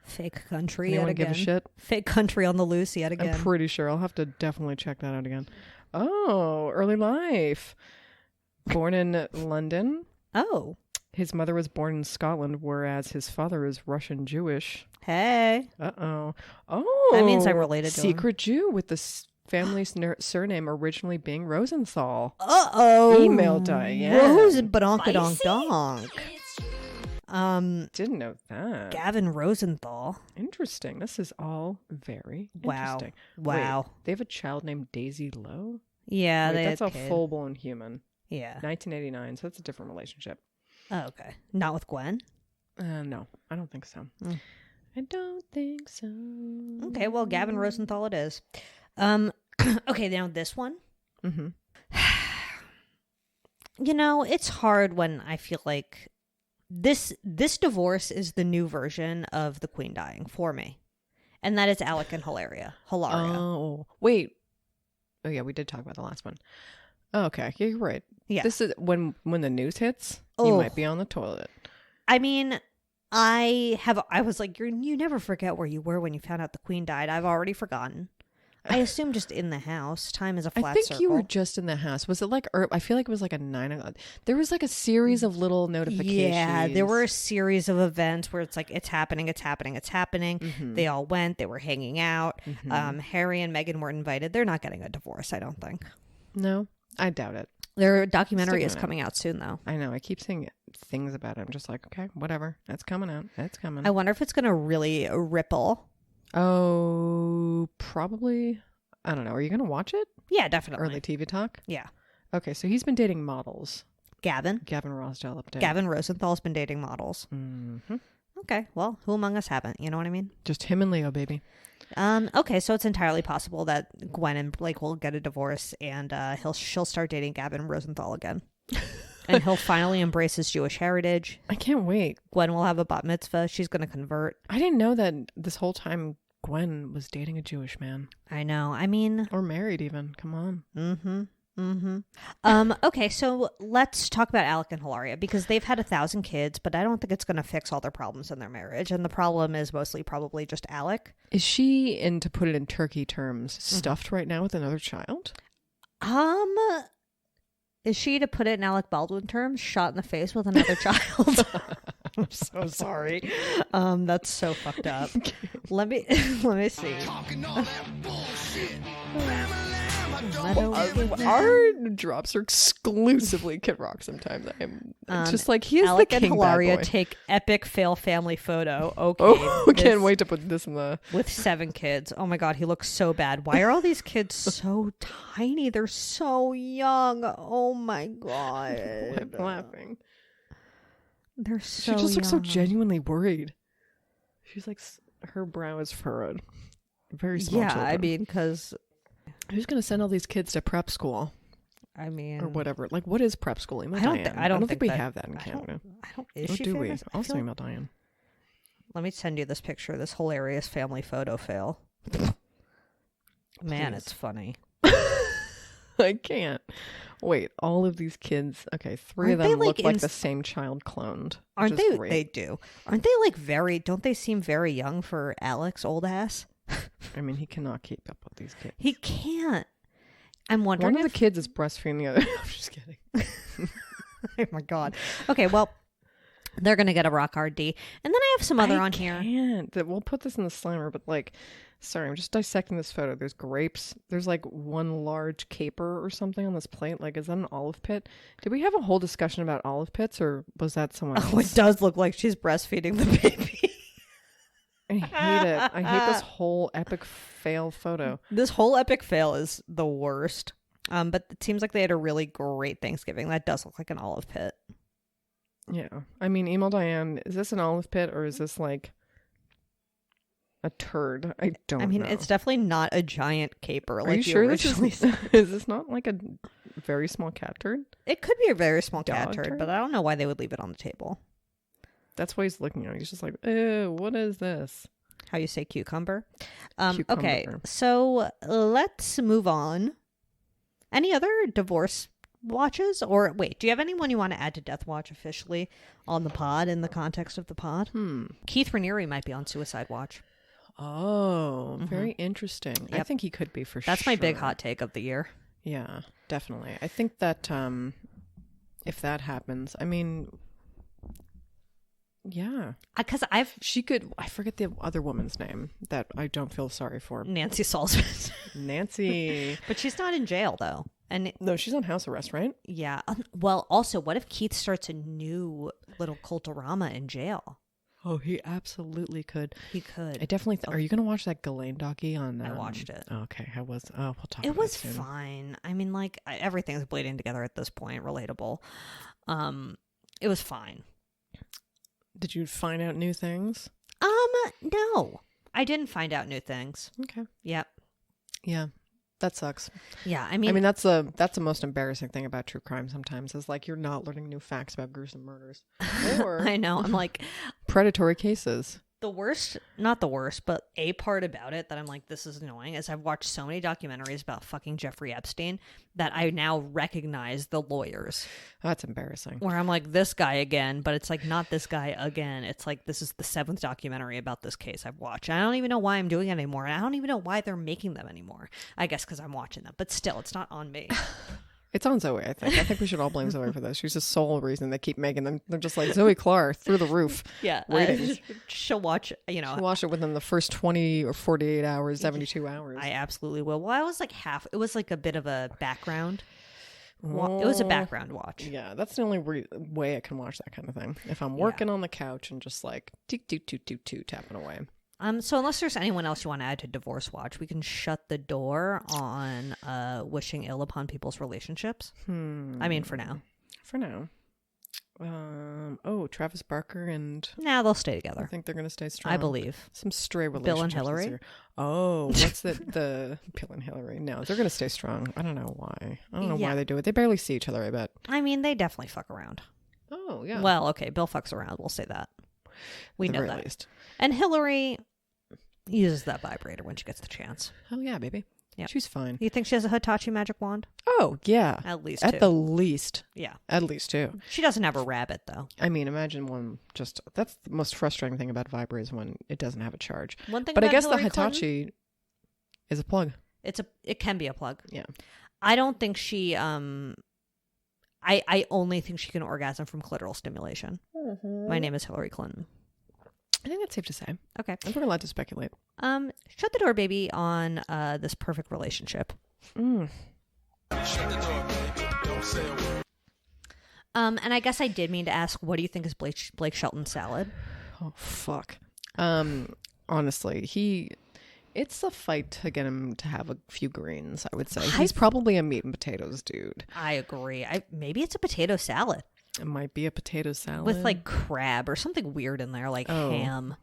Fake country Anyone yet again. give a shit? Fake country on the loose yet again. I'm pretty sure. I'll have to definitely check that out again. Oh, early life. Born in London. Oh. His mother was born in Scotland, whereas his father is Russian Jewish. Hey. Uh-oh. Oh. That means I'm related to him. Secret Jew with the family surname originally being Rosenthal. Uh-oh. Email Diane. Rosenbadonk-a-donk-donk. Didn't know that. Gavin Rosenthal. Interesting. This is all very Wow. interesting. Wow. Wait, they have a child named Daisy Lowe? Yeah, Wait, they that's had a kid. full-blown human. Yeah. 1989, so that's a different relationship. Oh, okay. Not with Gwen? No, I don't think so. I don't think so. Okay, well, Gavin Rosenthal it is. Okay, now this one. Mm-hmm. You know, it's hard when I feel like this divorce is the new version of the Queen dying for me. And that is Alec and Hilaria. Oh, wait. Oh, yeah, we did talk about the last one. Oh, okay, yeah, you're right. Yeah. This is when the news hits, you might be on the toilet. I mean, I was like, you never forget where you were when you found out the Queen died. I've already forgotten. I assume just in the house. Time is a flat circle. I think you were just in the house. Was it like, I feel like it was like a 9 o'clock. There was like a series of little notifications. Yeah, there were a series of events where it's like, it's happening. Mm-hmm. They all went. They were hanging out. Harry and Meghan were invited. They're not getting a divorce, I don't think. No, I doubt it. Their documentary is Still coming out soon, though. I know. I keep seeing things about it. I'm just like, okay, whatever. That's coming out. That's coming. I wonder if it's going to really ripple. Oh, probably. I don't know. Are you going to watch it? Yeah, definitely. Early TV talk? Yeah. Okay, so he's been dating models. Gavin Rosdell update. Gavin Rosenthal's been dating models. Mm-hmm. Okay, well, who among us haven't? You know what I mean? Just him and Leo, baby. Okay, so it's entirely possible that Gwen and Blake will get a divorce, and she'll start dating Gavin Rosenthal again, and he'll finally embrace his Jewish heritage. I can't wait. Gwen will have a bat mitzvah. She's going to convert. I didn't know that this whole time Gwen was dating a Jewish man. I know. I mean, or married even. Come on. Mm-hmm. Okay, so let's talk about Alec and Hilaria, because they've had 1,000 kids, but I don't think it's going to fix all their problems in their marriage. And the problem is mostly probably just Alec. Is she, and to put it in turkey terms, stuffed right now with another child? Is she, to put it in Alec Baldwin terms, shot in the face with another child? I'm so sorry. That's so fucked up. Let me see. Our drops are exclusively Kid Rock sometimes. I'm just like, he is Alec the king and Hilaria bad boy. take epic fail family photo. Okay. Oh, can't wait to put this in the... With 7 kids. Oh my God, he looks so bad. Why are all these kids so tiny? They're so young. Oh my God. I'm laughing. They're so She just looks so young. genuinely worried. She's like, her brow is furrowed. Very small Yeah, children. I mean, because... Who's going to send all these kids to prep school? I mean... Or whatever. Like, what is prep school? Email I don't Diane. I don't think we that- have that in Canada. Is Or she do we? famous? I Also feel email Diane. Let me send you this picture, this hilarious family photo fail. Man, Please. it's funny. I can't. Wait, all of these kids. Okay, 3 of Aren't they, them look like, like in- the same child cloned. Aren't which is they? great. They do. Aren't they like very? Don't they seem very young for Alex, old ass? I mean, he cannot keep up with these kids. He can't. I'm wondering One of if... the kids is breastfeeding the other. I'm just kidding. Oh my God. Okay, well, they're gonna get a rock hard D, and then I have some other on here. We'll put this in the slammer, but like, sorry, I'm just dissecting this photo. There's grapes. There's like one large caper or something on this plate. Like, is that an olive pit? Did we have a whole discussion about olive pits, or was that someone else? Oh, it does look like she's breastfeeding the baby. I hate it. I hate this whole epic fail photo. This whole epic fail is the worst. But it seems like they had a really great Thanksgiving. That does look like an olive pit. Yeah. I mean, email Diane, is this an olive pit or is this like a turd? I don't know. I mean, it's definitely not a giant caper. Are you sure this is, is this not like a very small cat turd? It could be a very small cat Dog turd, turd? but I don't know why they would leave it on the table. That's why he's looking at it. He's just like, ew, what is this? How you say cucumber? Cucumber. Okay, so let's move on. Any other divorce watches? Or wait, do you have anyone you want to add to Death Watch officially on the pod, in the context of the pod? Keith Raniere might be on Suicide Watch. Oh, very interesting. I Yep. think he could be for sure. That's my big hot take of the year. Yeah, definitely. I think that if that happens, I mean, Yeah. Because She could, I forget the other woman's name that I don't feel sorry for. Nancy Salzman. Nancy. But she's not in jail, though. And No, she's on house arrest, right? yeah. Well, also, what if Keith starts a new little cultorama in jail? Oh, he absolutely could. He could. I definitely, are you going to watch that Ghislaine docu on? I watched it. Okay. How was, we'll talk It about was it soon. fine. I mean, like, everything's bleeding together at this point. Relatable. It was fine. Did you find out new things? No. I didn't find out new things. Okay. Yep. Yeah. That sucks. Yeah, I I mean mean, that's the most embarrassing thing about true crime sometimes is like you're not learning new facts about gruesome murders or I know. I'm like, predatory cases. the worst, not the worst, but a part about it that I'm like, this is annoying is I've watched so many documentaries about fucking Jeffrey Epstein that I now recognize the lawyers. That's embarrassing. Where I'm like, this guy again, but it's like not this guy again. It's like this is the 7th documentary about this case I've watched. I don't even know why I'm doing it anymore. And I don't even know why they're making them anymore. I guess because I'm watching them. But still, it's not on me. It's on Zoe, I think. I think we should all blame Zoe for this. She's the sole reason they keep making them. They're just like, Zoe Clark, through the roof. Yeah. Ratings. She'll watch, She watched it within the first 20 or 48 hours, 72 hours. I absolutely will. Well, I was like it was like a bit of a background. It was a background watch. Yeah, that's the only way I can watch that kind of thing. If I'm working on the couch and just like, toot, toot, toot, toot, toot, tapping away. So unless there's anyone else you want to add to Divorce Watch, we can shut the door on wishing ill upon people's relationships. I mean, for now. For now. Travis Barker and Nah, they'll stay I together. think they're going to stay strong. I believe. Some stray relationships. Bill and Hillary? this year. Oh, what's the Bill and Hillary? No, they're going to stay strong. I don't know why. I don't know why they do it. They barely see each other, I bet. I mean, they definitely fuck around. Oh, yeah. Well, okay, Bill fucks around. We'll say that. We At the know very that. least. And Hillary uses that vibrator when she gets the chance. Oh, yeah, baby. Yeah. She's fine. You think she has a Hitachi magic wand? Oh, yeah. At least At two. the least. Yeah. At least two. She doesn't have a rabbit, though. I mean, imagine one just... That's the most frustrating thing about Viber is when it doesn't have a charge. One thing But I about guess Hillary the Clinton, Hitachi is a plug. it can be a plug. Yeah. I don't think she I only think she can orgasm from clitoral stimulation. My name is Hillary Clinton. I think that's safe to say. Okay. I think we're allowed to speculate. Shut the door, baby, on this perfect relationship. Mm. And I guess I did mean to ask, what do you think is Blake Shelton's salad? Oh, fuck. Honestly, it's a fight to get him to have a few greens, I would say. He's probably a meat and potatoes dude. I agree. Maybe it's a potato salad It might be a potato salad. with like crab or something weird in there, like ham.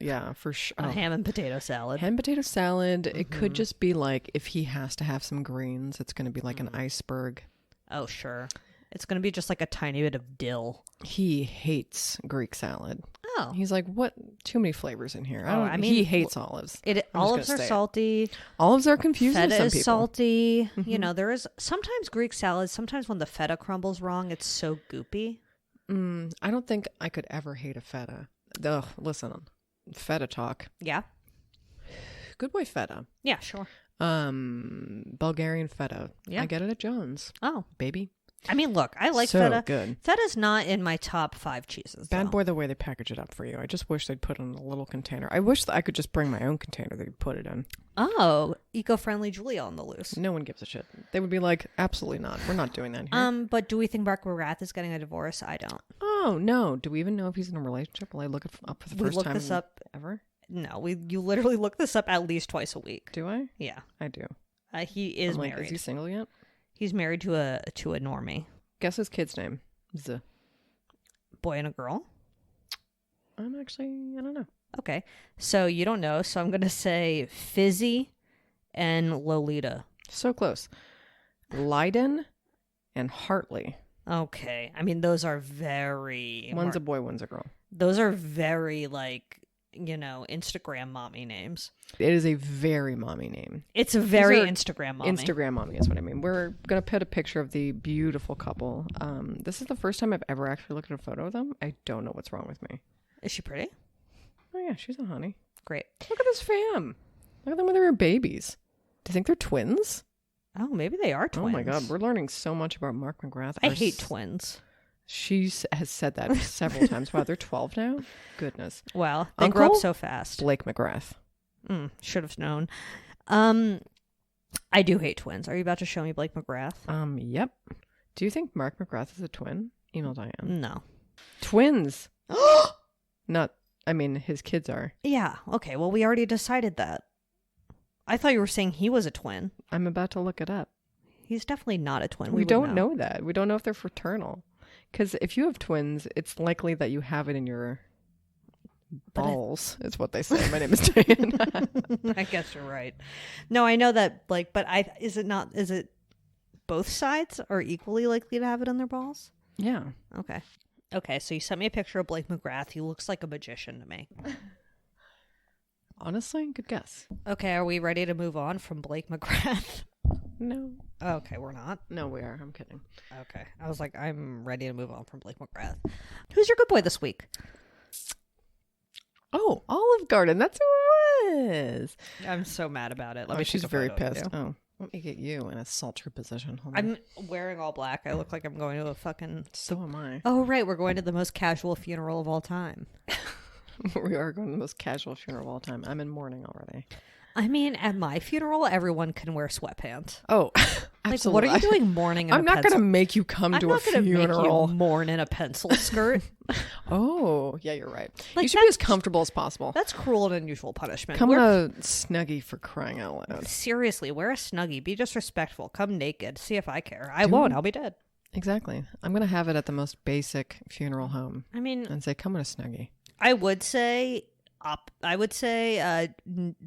Yeah, for sure. A ham and potato salad. Ham potato salad. It could just be like, if he has to have some greens, it's going to be like an iceberg. Oh, sure. It's going to be just like a tiny bit of dill. He hates Greek salad. Oh. He's like, what? Too many flavors in here. I mean, he hates olives. Olives are salty. Olives are confusing to Feta some is people. salty. You know, there is sometimes Greek salad, sometimes when the feta crumbles wrong, it's so goopy. I don't think I could ever hate a feta. Ugh, listen, feta talk. Yeah. Good boy feta. Yeah, sure. Bulgarian feta. Yeah. I get it at Jones. Oh. Baby. I mean, look, I like So feta. good. Feta's not in my top 5 cheeses. Bad though. boy the way they package it up for you. I just wish they'd put it in a little container. I wish that I could just bring my own container that you'd put it in. Oh, eco-friendly Julia on the loose. No one gives a shit. They would be like, absolutely not. We're not doing that here. But do we think Mark McGrath is getting a divorce? I don't. Oh, no. Do we even know if he's in a relationship? Will I look it up for the first look time this up ever? No, you literally look this up at least twice a week. Do I? Yeah. I do. He is I'm like, married. is he single yet? He's married to a normie. Guess his kid's name. Z. Boy and a girl? I don't know. Okay. So you don't know, so I'm going to say Fizzy and Lolita. So close. Leiden and Hartley. Okay. I mean, those are very... One's a boy, one's a girl. Those are very, like, you know, Instagram mommy names. It is a very mommy name. It's a very These are Instagram mommy. Instagram mommy is what I mean. We're going to put a picture of the beautiful couple. This is the first time I've ever actually looked at a photo of them. I don't know what's wrong with me. Is she pretty? Oh, yeah, she's a honey. Great. Look at this fam. Look at them when they were babies. Do you think they're twins? Oh, maybe they are twins. Oh, my God. We're learning so much about Mark McGrath. I hate twins. Has said that several times. Wow, they're 12 now? Goodness. Well, they grow up so fast. Blake McGrath. Should have known. I do hate twins. Are you about to show me Blake McGrath? Yep. Do you think Mark McGrath is a twin? Email Diane. No. Twins. His kids are. Yeah. Okay. Well, we already decided that. I thought you were saying he was a twin. I'm about to look it up. He's definitely not a twin. We don't know that. We don't know if they're fraternal. Because if you have twins, it's likely that you have it in your balls, is what they say. My name is Diane. I guess you're right. No, I know that, is it both sides are equally likely to have it on their balls? Yeah. Okay, so you sent me a picture of Blake McGrath. He looks like a magician to me. Honestly, good guess. Okay, are we ready to move on from Blake McGrath? No. Okay, we're not. No, we are. I'm kidding. Okay. I was like, I'm ready to move on from Blake McGrath. Who's your good boy this week? Oh, Olive Garden. That's who it was. I'm so mad about it. Let me she's take a very photo of pissed. you. Oh, let me get you in a sultry position. Hold on. I'm wearing all black. I look like I'm going to a fucking... So am I. Oh, right. We're going to the most casual funeral of all time. We are going to the most casual funeral of all time. I'm in mourning already. I mean, at my funeral, everyone can wear sweatpants. Oh, like, absolutely. what are you doing mourning in I'm not going to make you come to a funeral. I'm not going to make you mourn in a pencil skirt. Oh, yeah, you're right. Like, you should be as comfortable as possible. That's cruel and unusual punishment. Come in a Snuggie for crying out loud. Seriously, wear a Snuggie. Be disrespectful. Come naked. See if I care. I won't. I'll be dead. Exactly. I'm going to have it at the most basic funeral home. I mean... And say, come in a Snuggie. I would say...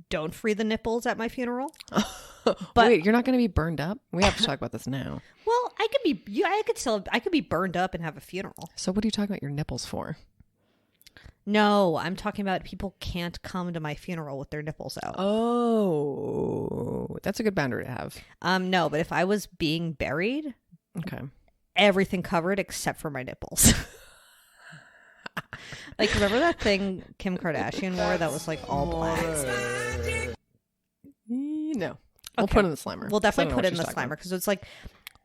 don't free the nipples at my funeral. But wait, you're not going to be burned up? We have to talk about this now. Well, I could be burned up and have a funeral. So what are you talking about your nipples for? No, I'm talking about people can't come to my funeral with their nipples out. Oh, that's a good boundary to have. No, but if I was being buried, okay, everything covered except for my nipples. Like, remember that thing Kim Kardashian wore that was like all black? No. We'll put it in the Slimer. We'll definitely put it in the Slimer because it's like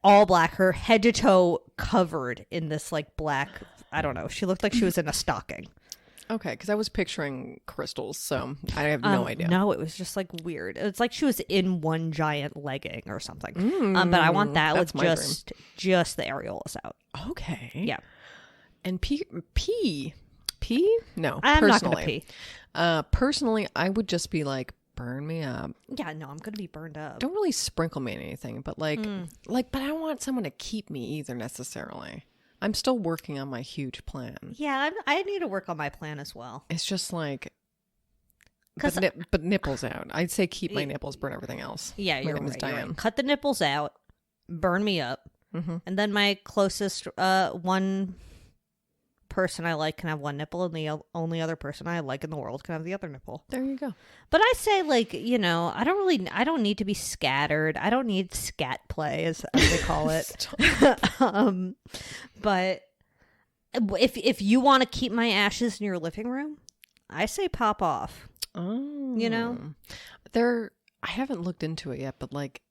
all black, her head to toe covered in this like black, I don't know. She looked like she was in a stocking. Okay, because I was picturing crystals, so I have no idea. No, it was just like weird. It's like she was in one giant legging or something. But I want that with just the areolas out. Okay. Yeah. And pee? No, I'm not going to pee. Personally, I would just be like, burn me up. Yeah, no, I'm going to be burned up. Don't really sprinkle me in anything, but but I don't want someone to keep me either necessarily. I'm still working on my huge plan. Yeah, I need to work on my plan as well. It's just like, but nipples out. I'd say keep my nipples, burn everything else. Yeah, you're right. Cut the nipples out, burn me up, and then my closest one person I like can have one nipple, and the only other person I like in the world can have the other nipple. There you go. But I say, like, I don't need to be scattered. I don't need scat play, as they call it. But if you want to keep my ashes in your living room, I say pop off. Oh, I haven't looked into it yet, but like,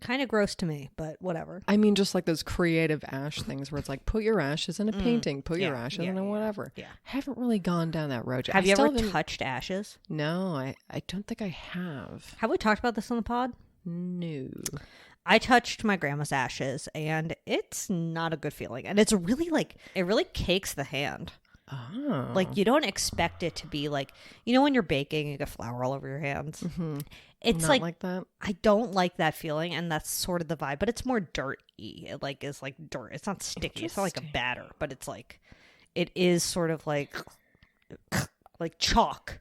kind of gross to me, but whatever. I mean, just like those creative ash things where it's like, put your ashes in a painting, put your ashes in a whatever. Yeah. I haven't really gone down that road yet. Have you ever touched ashes? No, I don't think I have. Have we talked about this on the pod? No. I touched my grandma's ashes, and it's not a good feeling. And it's really it really cakes the hand. Oh. Like, you don't expect it to be like, when you're baking, you get flour all over your hands. Mm-hmm. It's not like that. I don't like that feeling, and that's sort of the vibe. But it's more dirty. It is like dirt. It's not sticky. It's not like a batter, but it's like, it is sort of like chalk. Like chalk.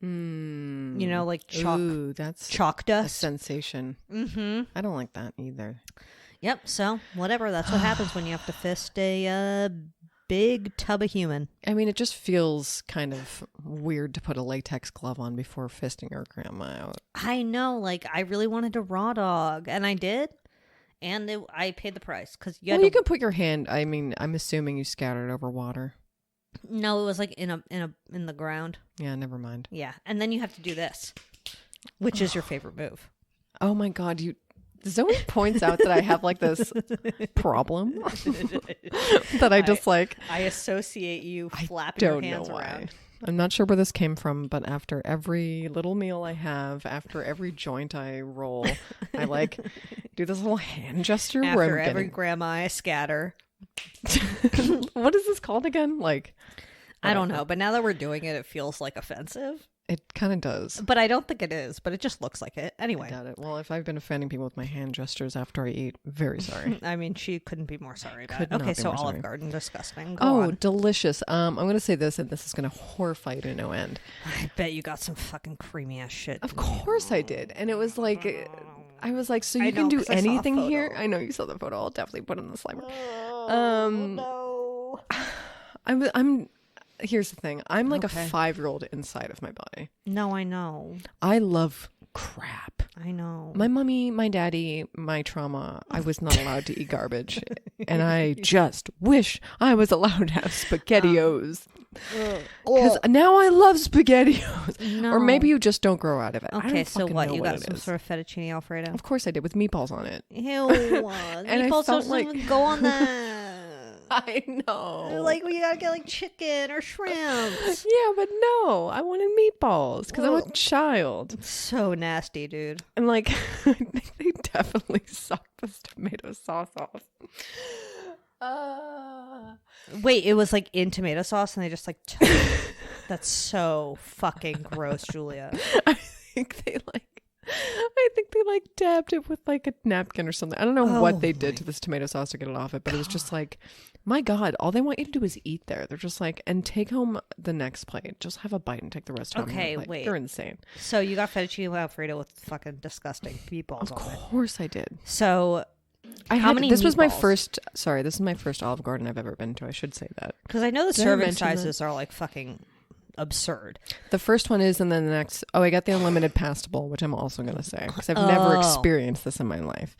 Ooh, that's chalk a dust. sensation. Mm-hmm. I don't like that either. Yep. So whatever. That's what happens when you have to fist a big tub of human. I mean, it just feels kind of weird to put a latex glove on before fisting your grandma out. I know. Like, I really wanted a raw dog, and I did, and I paid the price because you can put your hand. I mean, I'm assuming you scattered over water. No, it was like in the ground. Yeah, never mind. Yeah, and then you have to do this, which is your favorite move. Oh my God, Zoe points out that I have like this problem that I just like. I associate you flapping your hands around. I'm not sure where this came from, but after every little meal I have, after every joint I roll, I like do this little hand gesture. After where I'm every getting... grandma I scatter. What is this called again? Like, I don't know, but now that we're doing it, it feels like offensive. It kind of does. But I don't think it is, but it just looks like it. Anyway. I doubt it. Well, if I've been offending people with my hand gestures after I eat, very sorry. I mean, she couldn't be more sorry about Could it. not Okay, be so more Olive sorry. Garden, disgusting. Go on. Delicious. I'm going to say this, and this is going to horrify you to no end. I bet you got some fucking creamy ass shit. Of course I did. And it was like, I was like, so you I can know, do 'cause I saw a anything photo. here? I know you saw the photo. I'll definitely put it in the slimer. No. I'm here's the thing. I'm like Okay. a 5-year-old inside of my body. No, I know. I love crap. I know. My mommy, my daddy, my trauma, I was not allowed to eat garbage. And I just wish I was allowed to have SpaghettiOs. Because now I love SpaghettiOs. No. Or maybe you just don't grow out of it. I Okay, don't so fucking what? know You got it some is. sort of fettuccine Alfredo? Of course I did, with meatballs on it. Ew. And I Meatballs felt don't like- even go on that. I know. Like, we gotta get like chicken or shrimp. Yeah, but no. I wanted meatballs because I'm a child. So nasty, dude. And like, I think they definitely sucked this tomato sauce off. Wait, it was like in tomato sauce and they just like that's so fucking gross, Julia. I think they dabbed it with like a napkin or something. I don't know what they did to this tomato sauce to get it off it, but it was just like, my God, all they want you to do is eat there. They're just like, and take home the next plate. Just have a bite and take the rest home. Okay, Like, wait. You're insane. So you got fettuccine Alfredo with fucking disgusting meatballs Of on it. course I did. So How many This was my meatballs? first, sorry, this is my first Olive Garden I've ever been to. I should say that. because I know the Did I serving mention that? sizes are like fucking absurd. The first one is, and then the next, I got the unlimited pasta bowl, which I'm also going to say, because I've never experienced this in my life.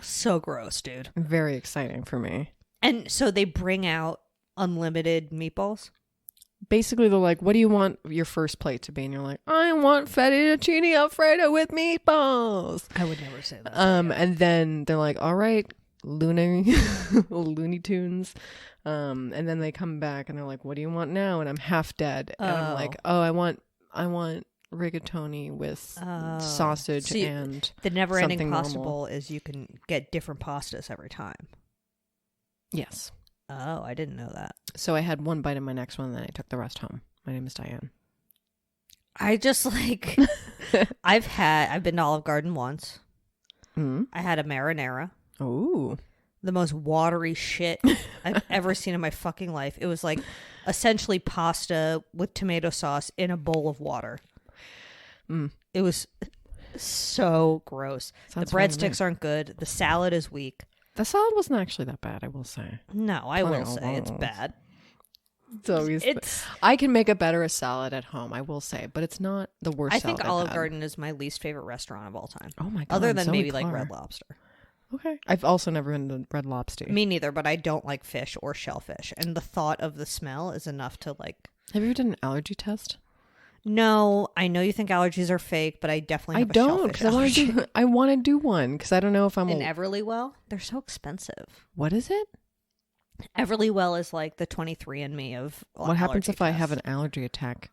So gross, dude. Very exciting for me. And so they bring out unlimited meatballs. Basically, they're like, what do you want your first plate to be? And you're like, I want fettuccine Alfredo with meatballs. I would never say that. And then they're like, all right, Looney Tunes. And then they come back and they're like, what do you want now? And I'm half dead. And I'm like, I want rigatoni with sausage So and the never-ending something pasta normal. bowl is you can get different pastas every time. Yes. Oh, I didn't know that. So I had one bite in my next one, and then I took the rest home. My name is Diane. I just like I've been to Olive Garden once. Mm. I had a marinara. Oh. The most watery shit I've ever seen in my fucking life. It was like essentially pasta with tomato sauce in a bowl of water. Mm. It was so gross. Sounds the fine to me. breadsticks aren't good. The salad is weak. The salad wasn't actually that bad, I will say. No, I will Plenty of say it's rolls. bad. It's I can make a better salad at home, I will say, but it's not the worst I salad think I've Olive had. Garden is my least favorite restaurant of all time. Oh my God. Other than Zoe maybe like Clark. Red Lobster. Okay. I've also never been to Red Lobster. Me neither, but I don't like fish or shellfish. And the thought of the smell is enough to like... Have you ever done an allergy test? No, I know you think allergies are fake, but I definitely have a don't, shellfish because I want to do one, because I don't know if I'm... In Everlywell, they're so expensive. What is it? Everlywell is like the 23andMe of What happens allergy if I have tests. an allergy attack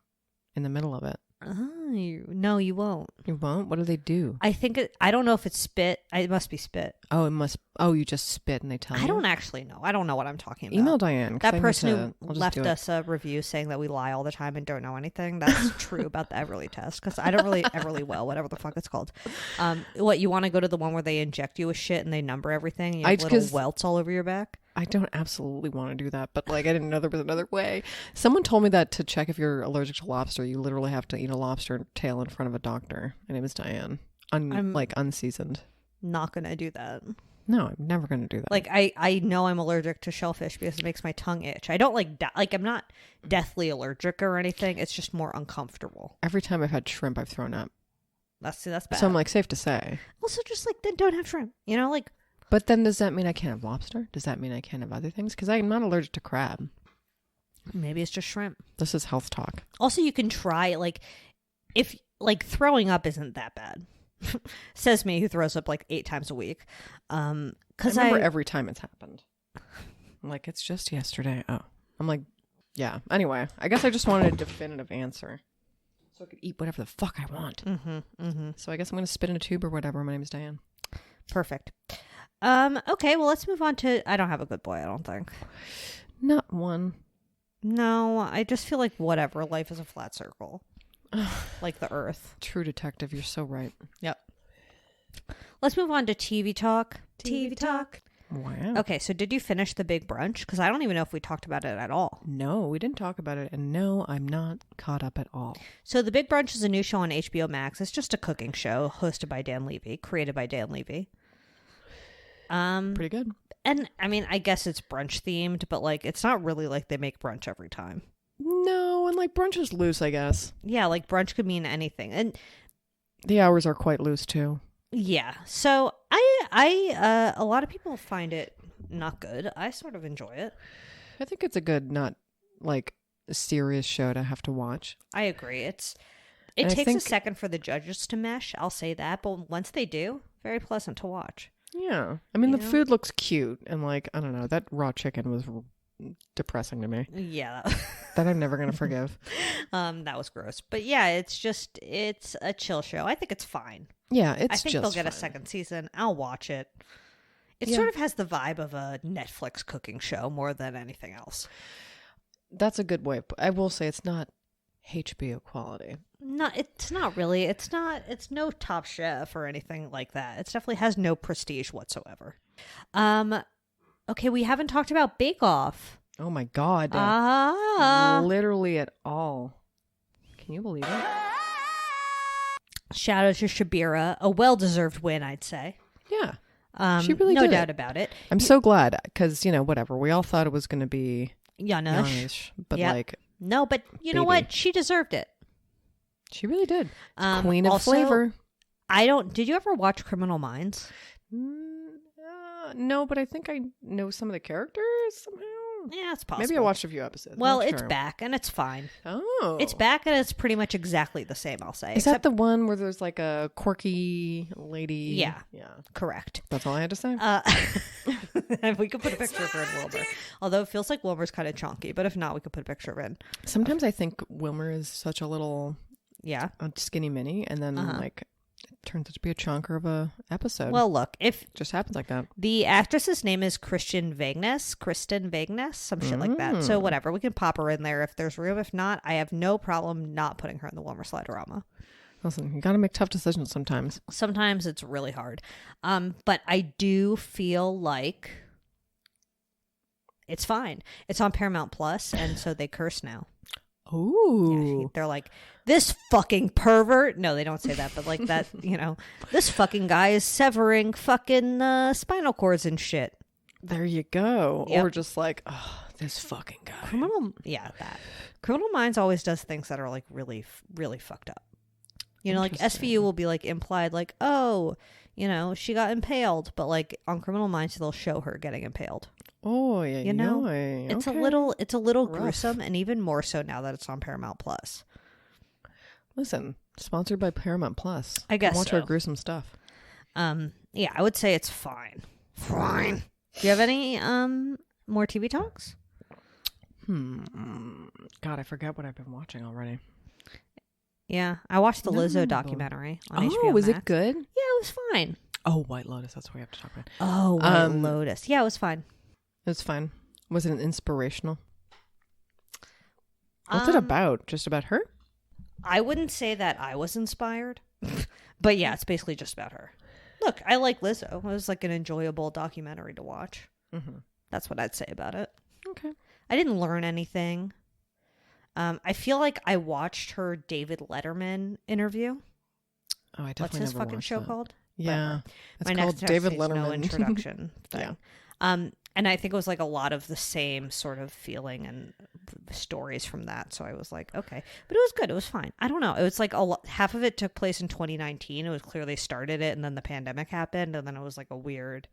in the middle of it? No, you won't. You won't? What do they do? I think I don't know if it's spit. It must be spit. Oh, it must... Oh, you just spit and they tell you? I don't actually know. I don't know what I'm talking about. Email Diane. 'cause I That need person to- who I'll just left do it. us a review saying that we lie all the time and don't know anything. That's true about the Everly test, because I don't really Everlywell, whatever the fuck it's called. What, you want to go to the one where they inject you with shit and they number everything and you have little 'cause welts all over your back? I don't absolutely want to do that, but like I didn't know there was another way. Someone told me that to check if you're allergic to lobster, you literally have to eat a lobster tail in front of a doctor. My name is Diane. Like unseasoned. Not gonna do that. No, I'm never going to do that. Like I know I'm allergic to shellfish because it makes my tongue itch. I don't like I'm not deathly allergic or anything. It's just more uncomfortable. Every time I've had shrimp, I've thrown up. That's bad. So I'm like, safe to say. Also, just like then don't have shrimp. You know, like. But then does that mean I can't have lobster? Does that mean I can't have other things? Because I'm not allergic to crab. Maybe it's just shrimp. This is health talk. Also, you can try, like, if, like, throwing up isn't that bad. Says me, who throws up like 8 times a week. I Because remember every time it's happened. I'm like, it's just yesterday. Oh, I'm like, yeah. Anyway, I guess I just wanted a definitive answer, so I could eat whatever the fuck I want. So I guess I'm gonna spit in a tube or whatever. My name is Diane. Perfect. Okay, well, let's move on to. I don't have a good boy. I don't think. Not one. No, I just feel like whatever. Life is a flat circle, like the Earth. True detective. You're so right. Yep. Let's move on to TV talk. TV talk. Wow. Okay, so did you finish The Big Brunch? Because I don't even know if we talked about it at all. No, we didn't talk about it, and no, I'm not caught up at all. So The Big Brunch is a new show on HBO Max. It's just a cooking show hosted by Dan Levy, created by Dan Levy. Pretty good. And I mean, I guess it's brunch themed, but like it's not really like they make brunch every time. No, and like brunch is loose, I guess. Yeah, like brunch could mean anything. And The hours are quite loose too. yeah. So I a lot of people find it not good. I sort of enjoy it. I think it's a good, not like a serious show to have to watch. I agree. It And I takes think- a second for the judges to mesh, I'll say that, but once they do, very pleasant to watch. Yeah. I mean, You the know? food looks cute, and like, I don't know, that raw chicken was depressing to me. Yeah. That I'm never going to forgive. That was gross. But yeah, it's a chill show. I think it's fine. Yeah, it's I think just they'll get a fine. second season. I'll watch it. It Yeah. sort of has the vibe of a Netflix cooking show more than anything else. That's a good way. I will say it's not HBO quality. No, it's not really. It's no Top Chef or anything like that. It definitely has no prestige whatsoever. Okay, we haven't talked about Bake Off. Oh my God. Literally at all. Can you believe it? Shout out to Shabira. A well-deserved win, I'd say. Yeah. She really no did. doubt about it. I'm so glad because, whatever. We all thought it was going to be Janusz. Janusz, but Yep. like, No, but you know Baby. what? She deserved it. she really did. Queen of Also, flavor. Did you ever watch Criminal Minds? No, but I think I know some of the characters somehow. Yeah, it's possible. Maybe I watched a few episodes. Well, Not it's sure. back and it's fine. Oh. It's back and it's pretty much exactly the same, I'll say. Is that the one where there's like a quirky lady? Yeah. Yeah. correct? That's all I had to say. And we could put a picture of her in Wilbur. Although it feels like Wilbur's kind of chonky, but if not, we could put a picture of it. Sometimes I think Wilmer is such a little Yeah. skinny mini, and then like it turns out to be a chonker of a episode. Well, look, if it just happens like that. the actress's name is Kristen Vagness, some shit like that. So whatever, we can pop her in there if there's room. If not, I have no problem not putting her in the Wilmer Sliderama. Listen, you got to make tough decisions sometimes. Sometimes it's really hard. But I do feel like it's fine. It's on Paramount Plus, and so they curse now. Ooh. Yeah, they're like, this fucking pervert. No, they don't say that, but like that, this fucking guy is severing fucking spinal cords and shit. There you go. Yep. Or just like, oh, this fucking guy. That. Criminal Minds always does things that are like really, really fucked up. Like SVU will be like implied, like, oh, she got impaled, but like on Criminal Minds they'll show her getting impaled. Oh, yeah. It's okay. a little Rough. gruesome, and even more so now that it's on Paramount Plus. Listen, sponsored by Paramount Plus. I guess Watch so. our gruesome stuff. Yeah, I would say it's fine. Fine. Do you have any more TV talks? God, I forgot what I've been watching already. Yeah, I watched the Lizzo No. documentary on HBO Oh, was Max. it good? Yeah, it was fine. Oh, White Lotus. That's what we have to talk about. Oh, White Lotus. Yeah, it was fine. It was fine. Was it an inspirational? What's it about? Just about her? I wouldn't say that I was inspired, but yeah, it's basically just about her. Look, I like Lizzo. It was like an enjoyable documentary to watch. Mm-hmm. That's what I'd say about it. Okay. I didn't learn anything. I feel like I watched her David Letterman interview. Oh, I What's definitely his never fucking watched show that. called? Yeah. It's My called next David text needs Letterman. no introduction thing. Yeah. And I think it was like a lot of the same sort of feeling and stories from that. So I was like, okay, but it was good. It was fine. I don't know. It was like half of it took place in 2019. It was clear they started it, and then the pandemic happened, and then it was like a weird.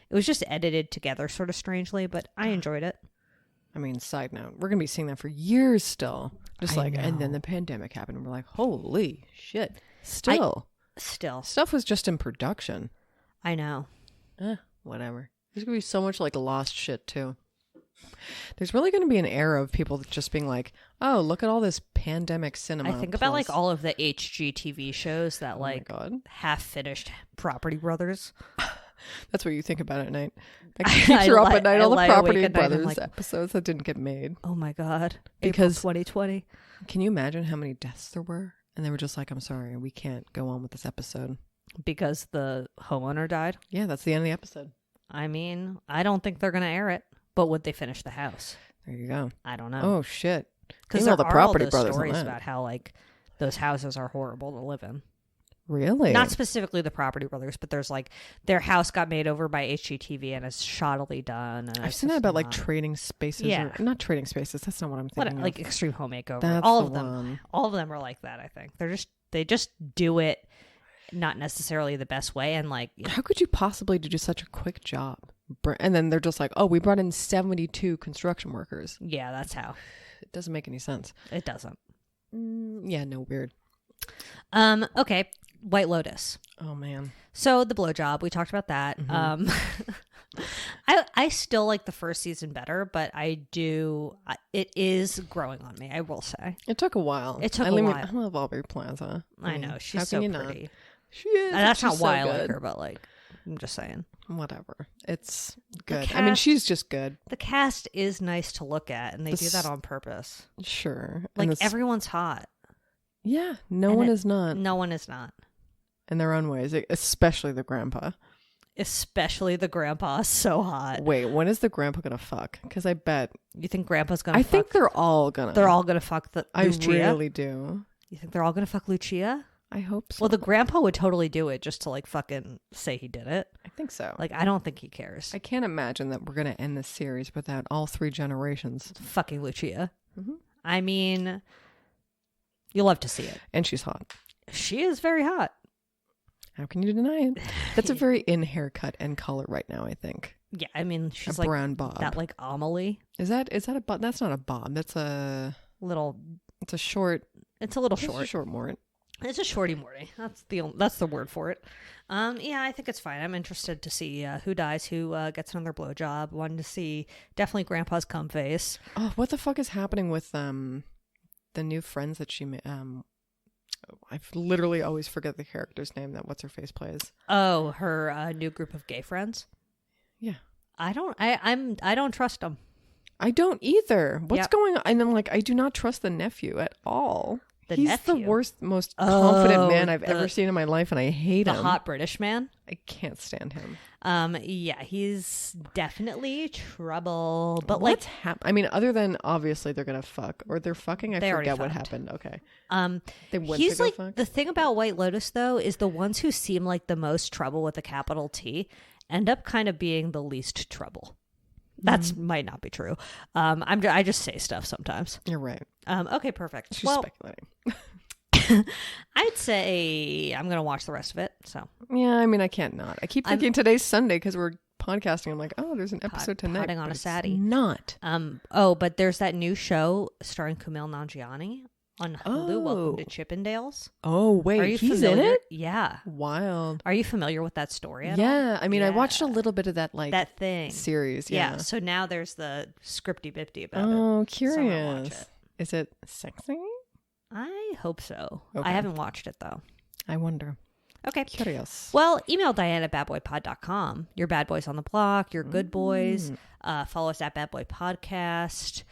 It was just edited together, sort of strangely, but I enjoyed it. I mean, side note, we're going to be seeing that for years still. Just I like, and then know. the pandemic happened, and we're like, holy shit. Still. Still, Stuff was just in production. I know. Whatever. There's going to be so much like lost shit too. There's really going to be an era of people just being like, oh, look at all this pandemic cinema. I think about like all of the HGTV shows that like half finished Property Brothers. That's what you think about at night. That keeps you up at night. All the Property Brothers episodes that didn't get made. Oh my God. Because April 2020. Can you imagine how many deaths there were? And they were just like, I'm sorry, we can't go on with this episode. Because the homeowner died? Yeah, that's the end of the episode. I mean, I don't think they're going to air it. But would they finish the house? There you go. I don't know. Oh, shit. Because there are all those stories about how like those houses are horrible to live in. Really? Not specifically the Property Brothers, but there's like their house got made over by HGTV and it's shoddily done. And I've seen that about like Trading Spaces. Yeah. Not Trading Spaces. That's not what I'm thinking of. Like Extreme Home Makeover. That's all of them. All of them are like that, I think. They just do it not necessarily the best way. And like, how could you possibly do such a quick job? And then they're just like, oh, we brought in 72 construction workers. Yeah, that's how. It doesn't make any sense. It doesn't. Yeah, no, weird. Okay. White Lotus. Oh, man. So the blowjob, we talked about that. Mm-hmm. I still like the first season better, but it is growing on me, I will say. It took a while. I love Aubrey Plaza. I know. She's so pretty. Not? She is. And that's not so why I good. like her, but like, I'm just saying. Whatever. It's good. I mean, she's just good. The cast is nice to look at, and they do that on purpose. Sure. Like, everyone's hot. Yeah. No one is not. No one is not. In their own ways, especially the grandpa. Especially the grandpa. So hot. Wait, when is the grandpa going to fuck? Because I bet. You think grandpa's going to fuck? I think they're all going to. They're all going to fuck Lucia? I really do. You think they're all going to fuck Lucia? I hope so. Well, the grandpa would totally do it just to like fucking say he did it. I think so. Like, I don't think he cares. I can't imagine that we're going to end this series without all 3 generations fucking Lucia. Mm-hmm. I mean, you'll love to see it. And she's hot. She is very hot. How can you deny it? That's a very in haircut and color right now, I think. Yeah, I mean, she's a like brown bob. That like Amelie. Is that a bob? That's not a bob. That's a little. It's a short. It's a little short. It's a short mort. It's a shorty morty. That's the word for it. Yeah, I think it's fine. I'm interested to see who dies, who gets another blowjob. Wanted to see definitely Grandpa's cum face. Oh, what the fuck is happening with the new friends that she made? I literally always forget the character's name that what's her face plays. Oh, her new group of gay friends. Yeah, I don't trust them. I don't either. What's going on? And I'm like, I do not trust the nephew at all. He's the worst, most confident man I've ever seen in my life, and I hate him. The hot British man? I can't stand him. Yeah, he's definitely trouble. But what's I mean, other than obviously they're gonna fuck or they're fucking. I forget what happened. Okay. They went to go fuck? The thing about White Lotus though is the ones who seem like the most trouble with a capital T end up kind of being the least trouble. That's might not be true. I just say stuff sometimes. You're right. Okay, perfect. She's speculating. I'd say I'm gonna watch the rest of it. So yeah, I mean, I can't not. I keep thinking today's Sunday because we're podcasting. I'm like, oh, there's an episode tonight. Potting on a Saturday. Not. Oh, but there's that new show starring Kumail Nanjiani on Hulu. Welcome to Chippendales. Oh wait, he's familiar? in it? Yeah. Wild. Are you familiar with that story at all? I mean, I watched a little bit of that that thing series. Yeah. So now there's the scripty bifty about it. Oh, curious. So is it sexy? I hope so. Okay. I haven't watched it though. I wonder. Okay. Curious. Well, email Diane at badboypod.com. Your bad boys on the block, your good boys. Follow us at Bad Boy Podcast.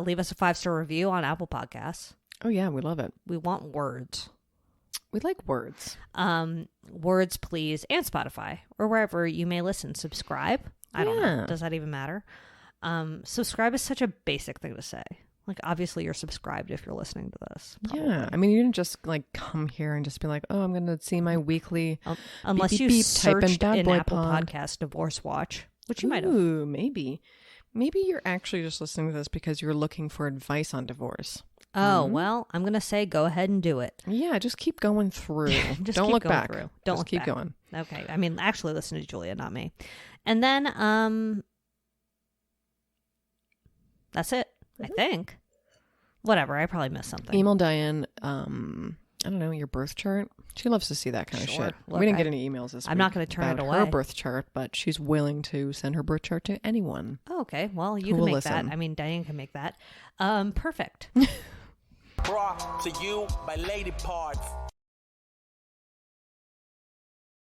Leave us a 5-star review on Apple Podcasts. Oh, yeah. We love it. We want words. We like words. Words, please. And Spotify or wherever you may listen. Subscribe. I don't know. Does that even matter? Subscribe is such a basic thing to say. Like, obviously, you're subscribed if you're listening to this. Probably. Yeah. I mean, you didn't just, like, come here and just be like, oh, I'm going to see my weekly unless beep, you beep, searched type in Apple Pod. Podcast Divorce Watch, which you might have. Ooh, maybe. Maybe you're actually just listening to this because you're looking for advice on divorce. Oh, well, I'm going to say go ahead and do it. Yeah, just keep going through. Don't look back. Don't just look keep back. going. Okay. I mean, actually listen to Julia, not me. And then, that's it, I think. Whatever, I probably missed something. Email Diane, I don't know, your birth chart. She loves to see that kind of Sure. shit. Look, We didn't get any emails this week. I'm not gonna turn it about away. her birth chart, but she's willing to send her birth chart to anyone. Oh, okay. Well, you Who can will make listen. that. I mean, Diane can make that. Perfect. Brought to you by Lady Parts.